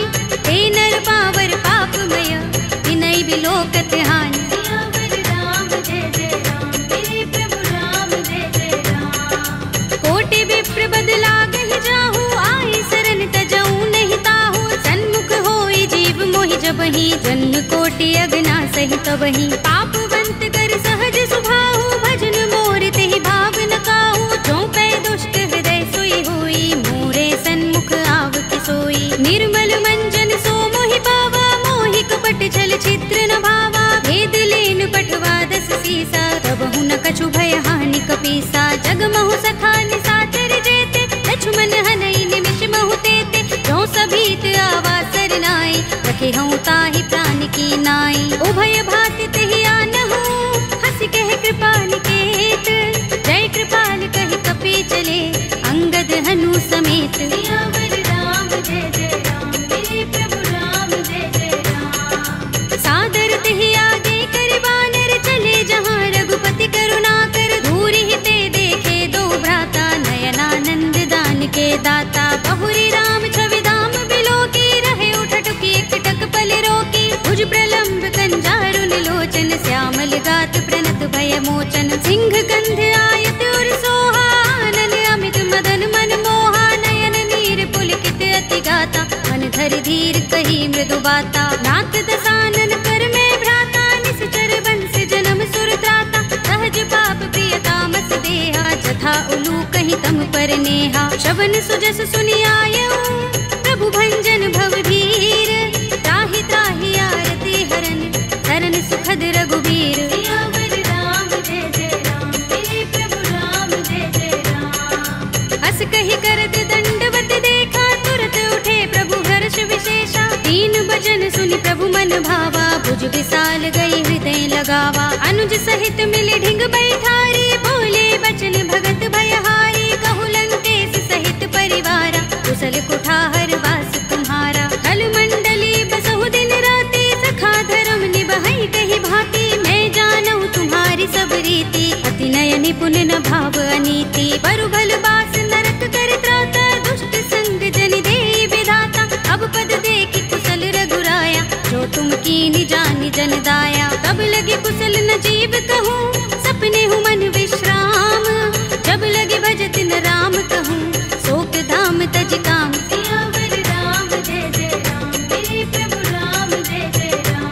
हे नर पावर पापमय, तिनहि बिलोकत हानि। सियावर राम जय जय राम, मेरे प्रभु राम जय जय राम। कोटि विप्र बद लागहि जाहु, आए शरण तजऊ नहीं ताहु। सन्मुख होई जीव मोहि जबहि, जन्म कोटि अगना सहि तबहि। पापवंत कर सहज सुभाहु, भजन मोर तेहि भाव न काहू। जो पै दुष्ट हृदय सोई होई, मोरे सन्मुख आव कि सोई। निर्मल मंजन सो मोहि पावा, मोहि कपट छल छिद्र न भावा। भेद लेन पठवा दस सीसा, तब हूँ न कछु भय हानि कपीसा। जग महु सखा निसाचर जेते, लक्ष्मण हनई निमिष महु तेते। जो सभीत आवा सरनाई, रखे हूँ ताहि प्राण की नाई। उभय भाति तेहि आनहु, हंस कह कृपा निकेत। जय कृपाल कहि कपि चले, अंगद हनु समेत। सियावर राम जय जय राम, मेरे प्रभु राम जय जय राम। सादर तेहि आगे कर बानर, चले जहाँ रघुपति करुणा कर। दूरि हिते देखे दो भ्राता, नयनानंद दान के दाता। बहुरी राम छवि धाम बिलोकी, रहे उठटुकी एकटक पल रोकी। भुज प्रलंब कंजारुन लोचन, श्यामल गात प्रणत भय मोचन। सिंह कंध आयत उर सोहा, आनन अमित मदन मन मोहा। नयन नीर पुलकित अति गाता, मन धर धीर कही मृदु बाता। नाथ दसानन कर में भ्राता, निश्चर वंश जन्म सुर त्राता। सहज पाप प्रिय तामस देहा, जथा उलू कहीं तम पर नेहा। शवन सुजस सुनि आयऊ, प्रभु भंजन भव भीर। त्राहि त्राहि आरती हरन, शरण सुखद रघुबीर। सियावर राम जय जय राम, मेरे प्रभु राम जय जय राम। अस कहि करत दंडवत देखा, तुरत उठे प्रभु हर्ष विशेषा। तीन भजन सुनि प्रभु मन भावा, भुज विशाल गई हृदय लगावा। अनुज सहित मिले ढिंग बैठारी, बोले बचन भगत भयहारी। कहु लंकेश सहित परिवारा, कुशल कुठार वास तुम्हारा। कल मंडली बसहु दिन राति, सखा धर्म निभहि कहि भांति। मैं जानऊ तुम्हारी सब रीति, अति नयनि परु भल बास नरक कर त्राता, दुष्ट संग जन दे विधाता। अब पद देखि कुशल रघुराया, जो तुम कीनि जानि जन दाया। तब लगे कुशल न जीव कहूँ, सपने हूँ मन विश्राम। जब लगे भजत न राम कहूँ, शोक धाम तज काम। सियावर राम जय जय राम, मेरे प्रभु राम जय जय राम।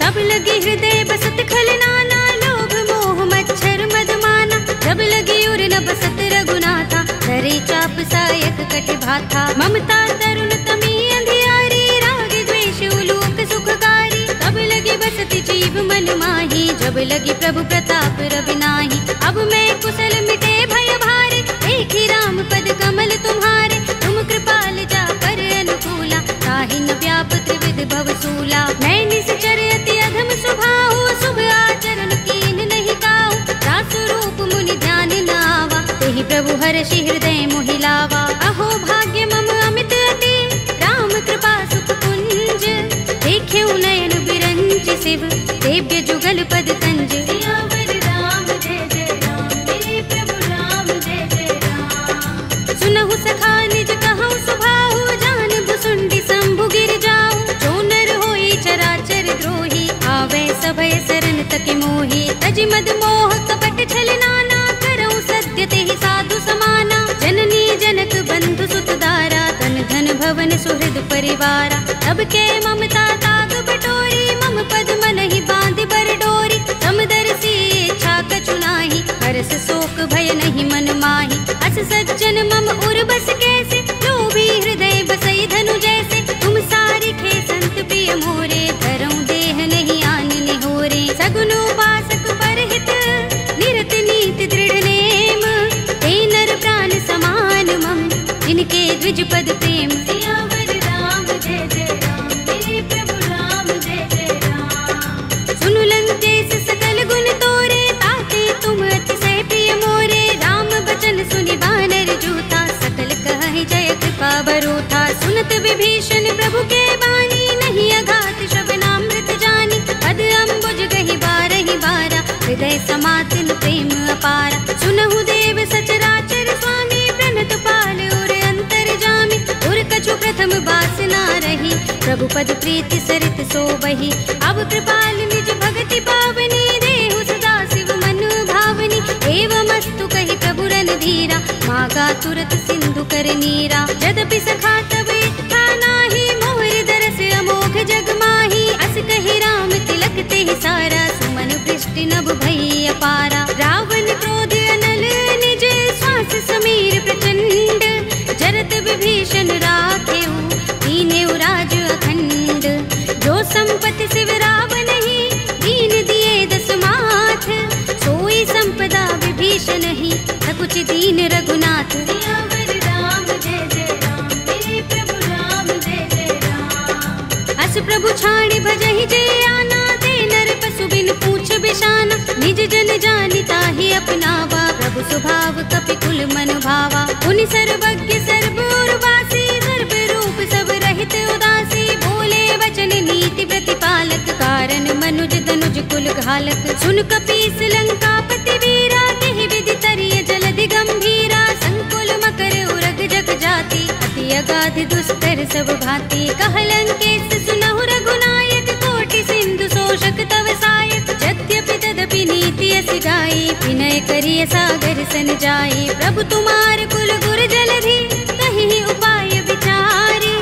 तब लगे हृदय बसत खल नाना, लोभ मोह मच्छर मधमाना। जब लगे उर न बसत रघुनाथा, धरे चाप सायक कटि भाथा। ममता तरुण तमी अंधियारी, राग द्वेष उलोक सुखकारी। तब लगे बसत जीव मन माही, जब लगे प्रभु प्रताप रवि नाही। अब मैं कुशल मिटे भय भारे, देखी राम पद कमल तुम्हारे। तुम कृपाल जा कर अनुकूला, ताहि न व्याप त्रिविध भव सूला। मैं निश्चर अति अधम स्वभाव, शुभ आचरण कीन नहीं काऊ। दास रूप मुनि ध्यान न आवा, तेहि प्रभु हर्षि हृदय मोहि लावा। अहो भाग्य मम अमित अति, राम कृपा सुख कुंज। देख्यउ नयन बिरंच शिव, सेव्य जुगल पद तंज। सियावर राम जय जय राम, मेरे प्रभु राम जय जय राम। सुनहु सखा निज कहूँ सुभाहु, जान भुसुंडी शंभु गिर जाऊ। जो नर होई चराचर द्रोही, आवे सभय शरण तकि मोही। तज मद मोह कपट छल नाना, करऊँ सत्य तेहि साधु समाना। जननी जनक बंधु सुत दारा, तन धन भवन सुहृद परिवारा। तब के ममता ताग बटोरी, मम पद मन ही बांध बर डोरी। समदर्शी इच्छा कछु नाही, हर्ष शोक भय नहीं मन माही। अस सज्जन मम उर बस कैसे, लोभी हृदय बसई धनु जैसे। तुम सारिखे संत प्रिय मोरे, धरऊँ देह नहीं आन निहोरे। सगुन उपासक परहित, निरत नीति दृढ़ नेम। ते नर प्राण समान मम, जिनके द्विज पद प्रेम। सियावर राम जय जय राम, मेरे प्रभु राम जय जय राम। सुनु लंकेश सकल गुण तोरे, ताते तुम अतिशय प्रिय मोरे। राम बचन सुनि बानर जूथा, सकल कहहि जय कृपा बरूथा। सुनत विभीषण प्रभु के बानी, नहीं अघात श्रवणामृत जानी। पद अम्बुज गहि बारहि बारा, हृदय समातिन प्रेम अपारा। सुनहु देव सचराचर स्वामी, प्रणत पाल उर अंतर जामी। उर कछु प्रथम बासना रही, प्रभु पद प्रीति सरित सोबहि। अब कृपाल निज भगति पावनी, देहु सदा शिव मन भावनी। एवमस्तु कहि प्रभु रणधीरा, मागा तुरत सिंधु कर नीरा। यद्यपि सखा तब इच्छा नाही, मोहि दरस अमोघ जग माही। अस कहि राम तिलक तेहि सारा, सुमन वृष्टि नभ भई अपारा। रावण क्रोध अनल निज, श्वास समीर प्रचंड। जरत विभीषण राखेउ, दीनेउ राज अखंड। जो संपत्ति शिव रावण ही, दीन दिए दस माथ। सोई संपदा विभीषण ही, सकुच दीन रघुनाथ। सियावर राम जय जय राम, मेरे प्रभु राम जय जय राम। अस प्रभु छाड़ी भजहि जे आना, ते नर पशु बिन पूछ बिशाना। निज जन जानि ताहि अपनावा, प्रभु स्वभाव कपि कुल मन भावा। उनि सर्वज्ञ सर्व उर्वासी, सर्व रूप सब रहित उदासी। बोले वचन नीति प्रतिपालक, कारण मनुज तनुज कुल घालक। सुन कपीस लंकापति वीरा, तेहि विधि तरिय जलधि गंभीरा। संकुल मकर उरग जग जाति, अति अगाध दुस्तर सब भांति। कह लंकेश सुनहु रघुनायक, कोटि सिंधु शोषक तव सायक। यद्यपि तदपि नीति अस गाई, विनय करिय सागर सन जाई। प्रभु तुम्हार कुल गुर जलधि, कहि उपाय विचारी।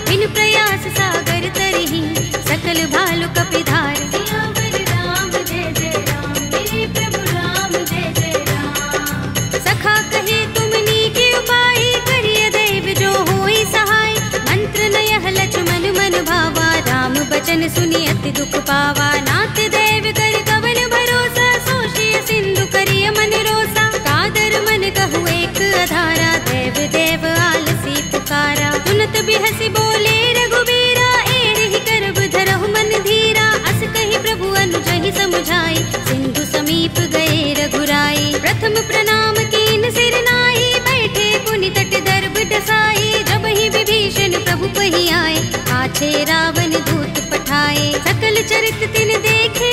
बिन प्रयास सागर तरहि, सकल भालु कपिधारी। सियावर राम जय जय राम, मेरे प्रभु राम जय जय राम। सखा कहे तुम नीके उपाय, करिय दैव जो होई सहाय। मंत्र नयह लक्ष्मण मन भावा, राम बचन सुनि अति दुख पावा। नाथ दैव कर कवन भरोसा, सोषिय सिंधु करिय मन रोसा। कादर मन कहु एक अधारा, देव देव आलसी पुकारा। सुनत बिहसि बोले रघुबीरा, एहि करब धरहु मन धीरा। अस कहि प्रभु अनुजहि समुझाई, सिंधु समीप गए रघुराई। प्रथम प्रणाम कीन सिर नाई, बैठे पुनि तट दर्भ डसाई। जब ही विभीषण प्रभु पहि आए, पाछे रावण दूत पठाए। सकल चरित तिन देखे,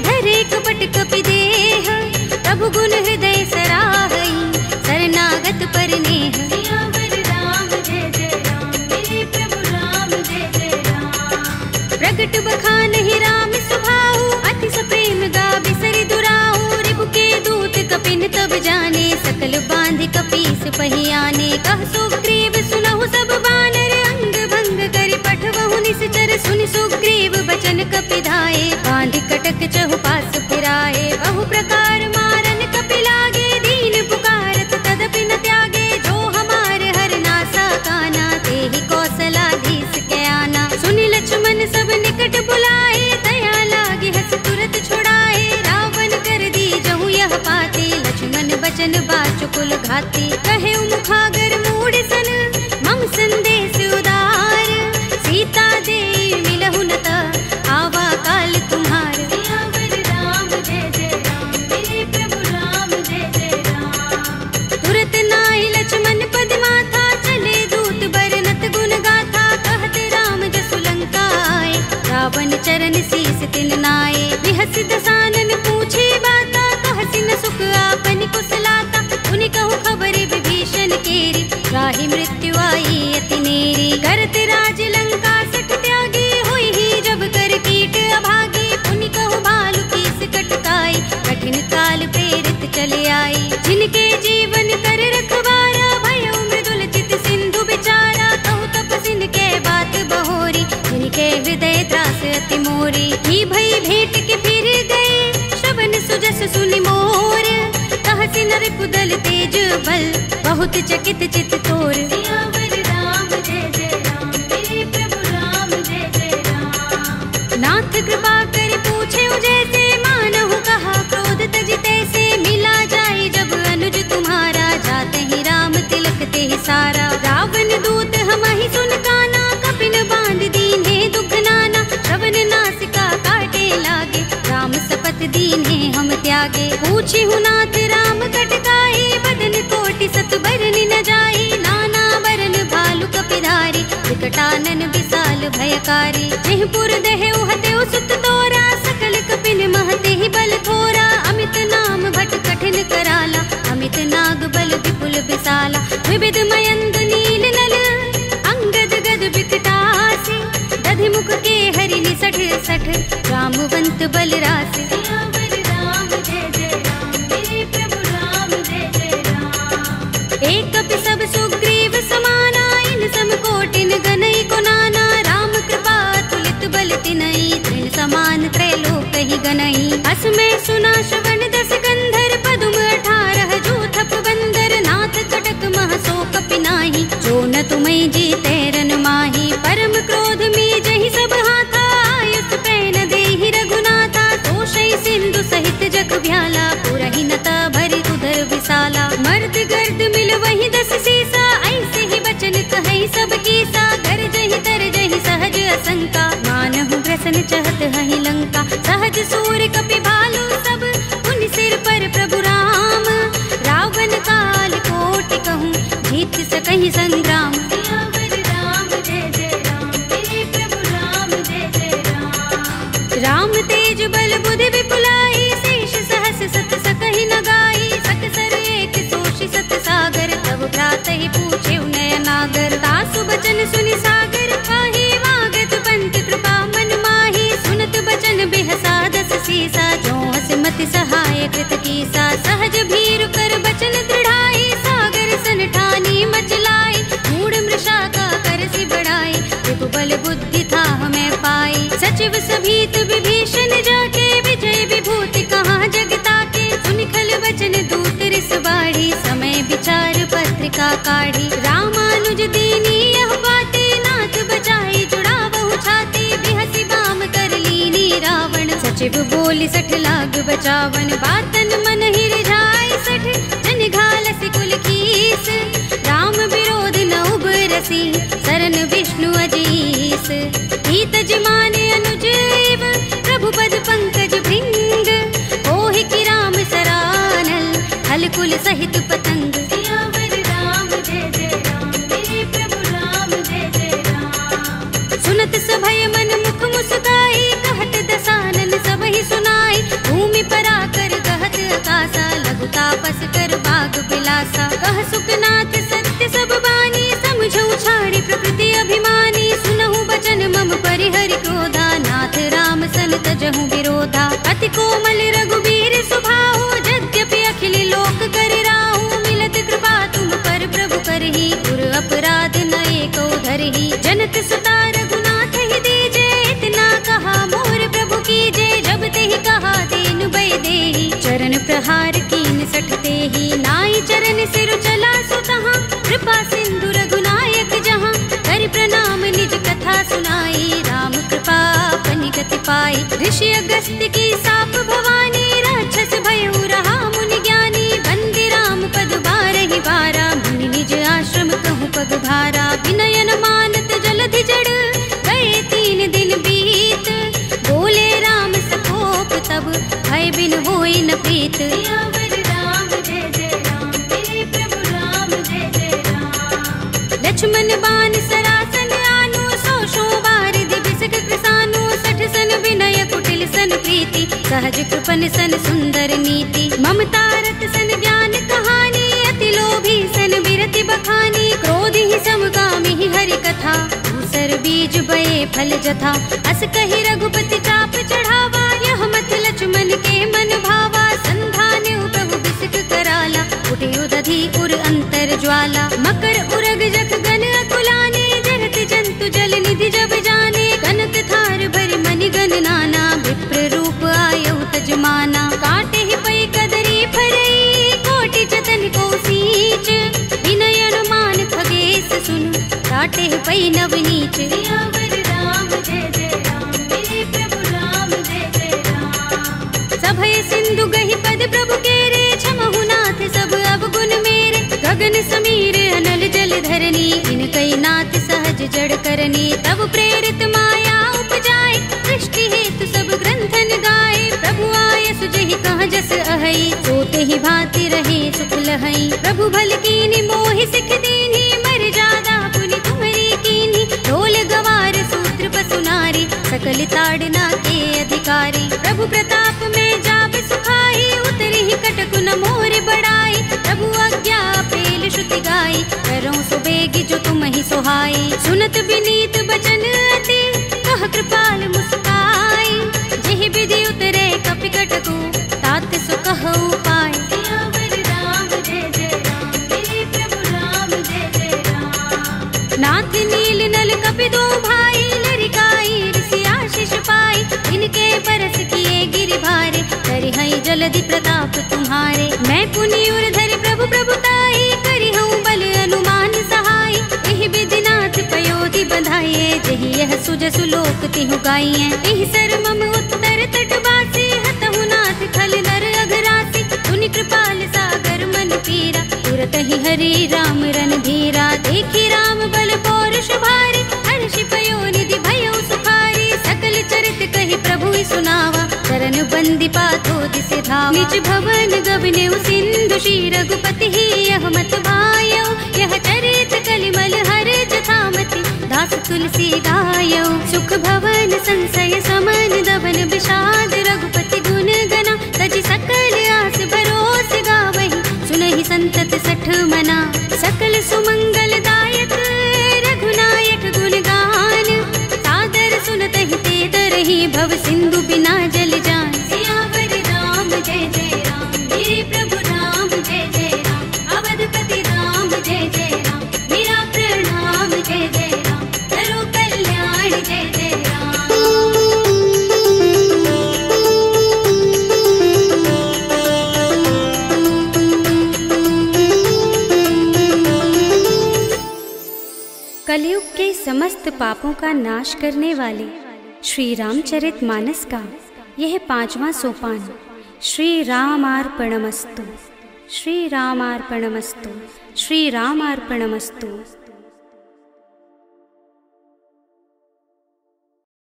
धरे कपट कपि देह। प्रभु गुण हृदय सराहई, पहियाने। कह सुग्रीव सुनहु सब बानर, अंग भंग करि पठवहु निश्चर। सुनि सुग्रीव बचन कपिधाए, बांधि कटक चहु पास फिराए। बहु प्रकार मारन कपि लागे, दीन पुकारत तदपि न त्यागे। जो हमारे हर नासा काना, तेहि कौशलाधीश के आना। सुनि लक्ष्मण सब निकट बुलाए, दया लागे हस तुरत छुड़ाए। रावण कर दी जहु यह पाते, लक्ष्मण बचन बाचुकुल घाते। कहे मुखागर मूढ़ सन, मम संदेश उदार। सीता दे मिलहु न त, आवा काल तुम्हार। सियावर राम जय जय राम, मेरे प्रभु राम जय जय राम। तुरत नाहि लक्ष्मण पद माथा, चले दूत बरनत गुण गाथा। कहत राम जसु लंका आए, रावण चरण शीस तिन नाए। बिहसि दसानन पूछे बाता, कहसि न सुख आपन कुशलाता। उनि कहु खबर विभीषण केरी, राहि मृत्यु आई अति नेरी। करत राज लंका सठ त्यागी, हुई ही जब कर कीट अभागी। पुनि कहु भालु कीस कटकाई, कठिन काल प्रेरित चले आई। जिनके जीवन कर रखवारा, भयउ मृदुल चित सिंधु बिचारा। कहु तपसिन के बात बहोरी, जिनके हृदय त्रास अति मोरी। ही भई भेंट के फिर गए, श्रवण सुजस सुनि मोर। कहसि नर कुदल तेज बल, बहुत चकित चित तोर। सियावर राम जय जय राम, मेरे प्रभु राम जय जय राम। नाथ कृपा कर पूछे जैसे, मानहु कहा क्रोध तज तैसे। मिला जाए जब अनुज तुम्हारा, जाते ही राम तिलक ते सारा। रावण दूत हमहि सुन काना, कपिन बांध दीन्हे दुख नाना। श्रवण नासिका काटे लागे, राम शपथ दीन्हे हम त्यागे। पूछी हूँ नाथ राम कटकाई, बदन कोटि सत बरनि न जाई। नाना बरन भालु कपिधारी, विकटानन विशाल भयकारी। जिहपुर देहु हतेउ सुत तोरा, सकल कपिन महते ही बल थोरा। अमित नाम भट कठिन कराला, अमित नाग बल विपुल विशाला। विविध मयंद नील नल, अंगद गद विकटासी। दधि मुख के हरि निसठ सठ, रामवंत बल रासि। सियावर राम जय जय राम, मेरे प्रभु राम जय जय राम। एक कपि सब सुग्रीव समाना, इन सम कोटिन गनई को नाना। राम कृपा तुलित बल तिनई, तृण समान त्रैलोक ही गनई। अस में सुना श्रवण दस गंधर, पदुम 18 जूथप बंदर। नाथ कटक मह सो कपि नाही, जो न तुम्हि जीते रन माही। परम क्रोध में जहि सब हाथा, आयुष पैन देहि रघुनाथा। तोषै सिंधु सहित जग भ्याला, पुरहि नता भरि उदर विशाला। मर्द गर्द मिल वही 10 सीसा, ऐसे ही बचन कहै सब कीसा। गरजहि तरजहि सहज असंका, मानहु ग्रसन चहत हहि लंका। सहज सूर कपि भालु सब, उन सिर पर प्रभु राम। रावण काल कोटि कहूँ, जीत सकहि संग्राम। सियावर राम जय जय राम, मेरे प्रभु राम जय जय राम। राम तेज बल बुद्धि विपुलाई, शेष सहस सत सकहि न गाई। सकसर एक सोषि सत सागर, तब भ्रातहि पूछे नयनागर। तासु बचन सुनि सागर खाही, वागत पंत कृपा मन माही। सुनत बचन बिहसा 10 सीसा, जो हस मति सहाय कृत कीसा। सहज भीरु कर बचन दृढ़ाई, सागर सन ठानी मचलाई। मूढ़ मृषा का करसि बढ़ाई, विपुबल बुद्धि था हमें पाई। सचिव सभीत विभीषण जाके, विजय विभूति कहाँ जगता के। सुनि खल वचन दूत रिस बाढ़ी, समय विचार पत्रिका काढ़ी। रामानुज दीनी यह बाते, नाथ बचाई जुड़ावहु छाती। बिहसि बाम कर लीनी रावण, सचिव बोली 60 लाग बचावन। बातन मन ही रिझाई 60, जन घालसि कुल कीस। राम विरोध न उबरसी, सरन विष्णु अजीस। हित जिमाने अनुजीव, प्रभु पद पंकज भृंग। ओहि की राम सरानल, हल कुल सहित पतंग। सियावर राम जय जय राम, मेरे प्रभु राम जय जय राम। सुनत सभय मन मुख मुस्काई, कहत दसानन सबहि सुनाई। भूमि पराकर कहत आकाशा, लघु तापस कर बाग बिलासा। कह सुखनाथ सत्य सब बानी, समझौ छाड़ी प्रकृति अभिमानी। सुनहु बचन मम परिहरि क्रोधा, नाथ राम सन तजहु विरोधा। अति कोमल रघुबीर स्वभाव, यद्यपि अखिल लोक कर राहु। मिलत कृपा तुम पर ही उर अपराध नए को धरही। जनक सुता रघुनाथ ही दीजे, इतना कहा मोर प्रभु कीजे। जब ते ही कहा दीन बै देही, चरण प्रहार कीन सठते ही। नाई चरण सिर चला सुतहाँ, कृपा सिंधु रघुनायक जहाँ। कर प्रणाम निज कथा सुनाई, राम कृपा अपनी गति पाई। ऋषि अगस्त्य की साप भवानी, राक्षस भयउ रहा मुनि ज्ञानी। बंदी राम पद बारहि बारा, मुनि निज आश्रम कहूँ पग भारा। विनयन मानत जलधि जड़, गए 3 दिन बीत। बोले राम सकोप तब, भय बिन होई न प्रीत। सियावर राम जय जय राम, मेरे प्रभु राम जय जय राम। लक्ष्मण बाण सरासन आनु, 100 बार दिबिसक कृसानु। 60 सन विनय कुटिल सन प्रीति, सहज कृपन सन सुंदर नीति। ममता रत सन ज्ञान कहानी, अति लोभी सन बिरति बखानी। क्रोध ही समगामी ही हरि कथा, दूसर बीज बये फल जथा। अस कहि रघुपति चाप चढ़ावा, यह मत लक्ष्मण के मन भावा। संधान प्रभु बिसक कराला, उठे उदधि उर अंतर ज्वाला। मकर उरग जख गन अकुलाने, जरत जंतु जल निधि जब जाने। कनक थार भरि मनि गन नाना, विप्र रूप आयउ तजमाना। काटे ही पै कदरी फरई, कोटि जतन को सींच। विनयन मान खगेश सुन, काटे ही पै नवनीच। सियावर राम जय जय राम, मेरे प्रभु राम जय जय राम। सभय सिंधु गहि पद प्रभु केरे, क्षमहु नाथ सब अवगुण मेरे। गगन समीर अनल जल धरनी, इनकई नाथ सहज जड़ करनी। तब प्रेरित माया उपजाए, सृष्टि हेतु सब ग्रंथन गाए। प्रभु आय सुजहि कहाँ जस अहै, सोते ही भांति रहे सुख लहै। प्रभु भल कीनी मोहि सिख दीनी, मर जादा पुनि तुम्हरी कीनी। ढोल गवार सूत्र पसु नारी, सकल ताड़ना के अधिकारी। प्रभु प्रताप में जाप सुखाई, उतरी ही कटक न मोर बड़ाई। प्रभु आज्ञा पेल श्रुति गाई, करऊँ सुबेगी जो तुम ही सोहाई। सुनत विनीत बचन अति, कह कृपाल मुस्काई। जेहि विधि उतरे कपि कटकु, तात सुकहु पाय। सियावर राम जय जय राम, मेरे प्रभु राम जय जय राम। नाथ नील नल कपि दो भाई, लरिकाई ऋषि आशीष पाई। इनके परस किए गिरि भारे, करि हई जलधि प्रताप तुम्हारे। मैं पुनि उर धरि प्रभु प्रभुताई, करि हूँ बल अनुमान सहाय। एहि विधि नाथ पयोधि बंधाइए, जहि यह सुजसु लोक तिहु गाइए। एहि सर मम उत्तर तट बासी, हतहु नाथ खल नर अघरासी। पुनि कृपाल सागर मन पीरा, तुरत ही हरि राम रन धीरा। देखी राम बल पौरुष भारी, हर्षि पयोनिधि भयउ सुखारी। सकल चरित कहि प्रभु सुनावा, चरण बंदी पाथो दिसि धावा। निज भवन गबनेउ सिंधु, श्री रघुपति ही यह मत भायौ। यह चरित कलिमल हर जथामति, दास तुलसी गायौ। सुख भवन संशय समन, दबन विषाद रघुपति गुण गना। तजि सकल आस भरोस गावहि, सुनहि संतत 60 मना। सकल सुमंगल दायक, रघुनायक गुण गान। सादर सुनतहि ते तरहि, भव सिंधु बिना जल जान। सियावर राम जय जय राम, मेरे प्रभु राम जय जय राम। अवधपति राम जय जय राम, मेरा प्रणाम जय जय राम। करो कल्याण जय जय राम। कलयुग के समस्त पापों का नाश करने वाले श्री रामचरितमानस का यह 5वां सोपान श्री रामार्पणमस्तु, श्री रामार्पणमस्तु, श्री रामार्पणमस्तु।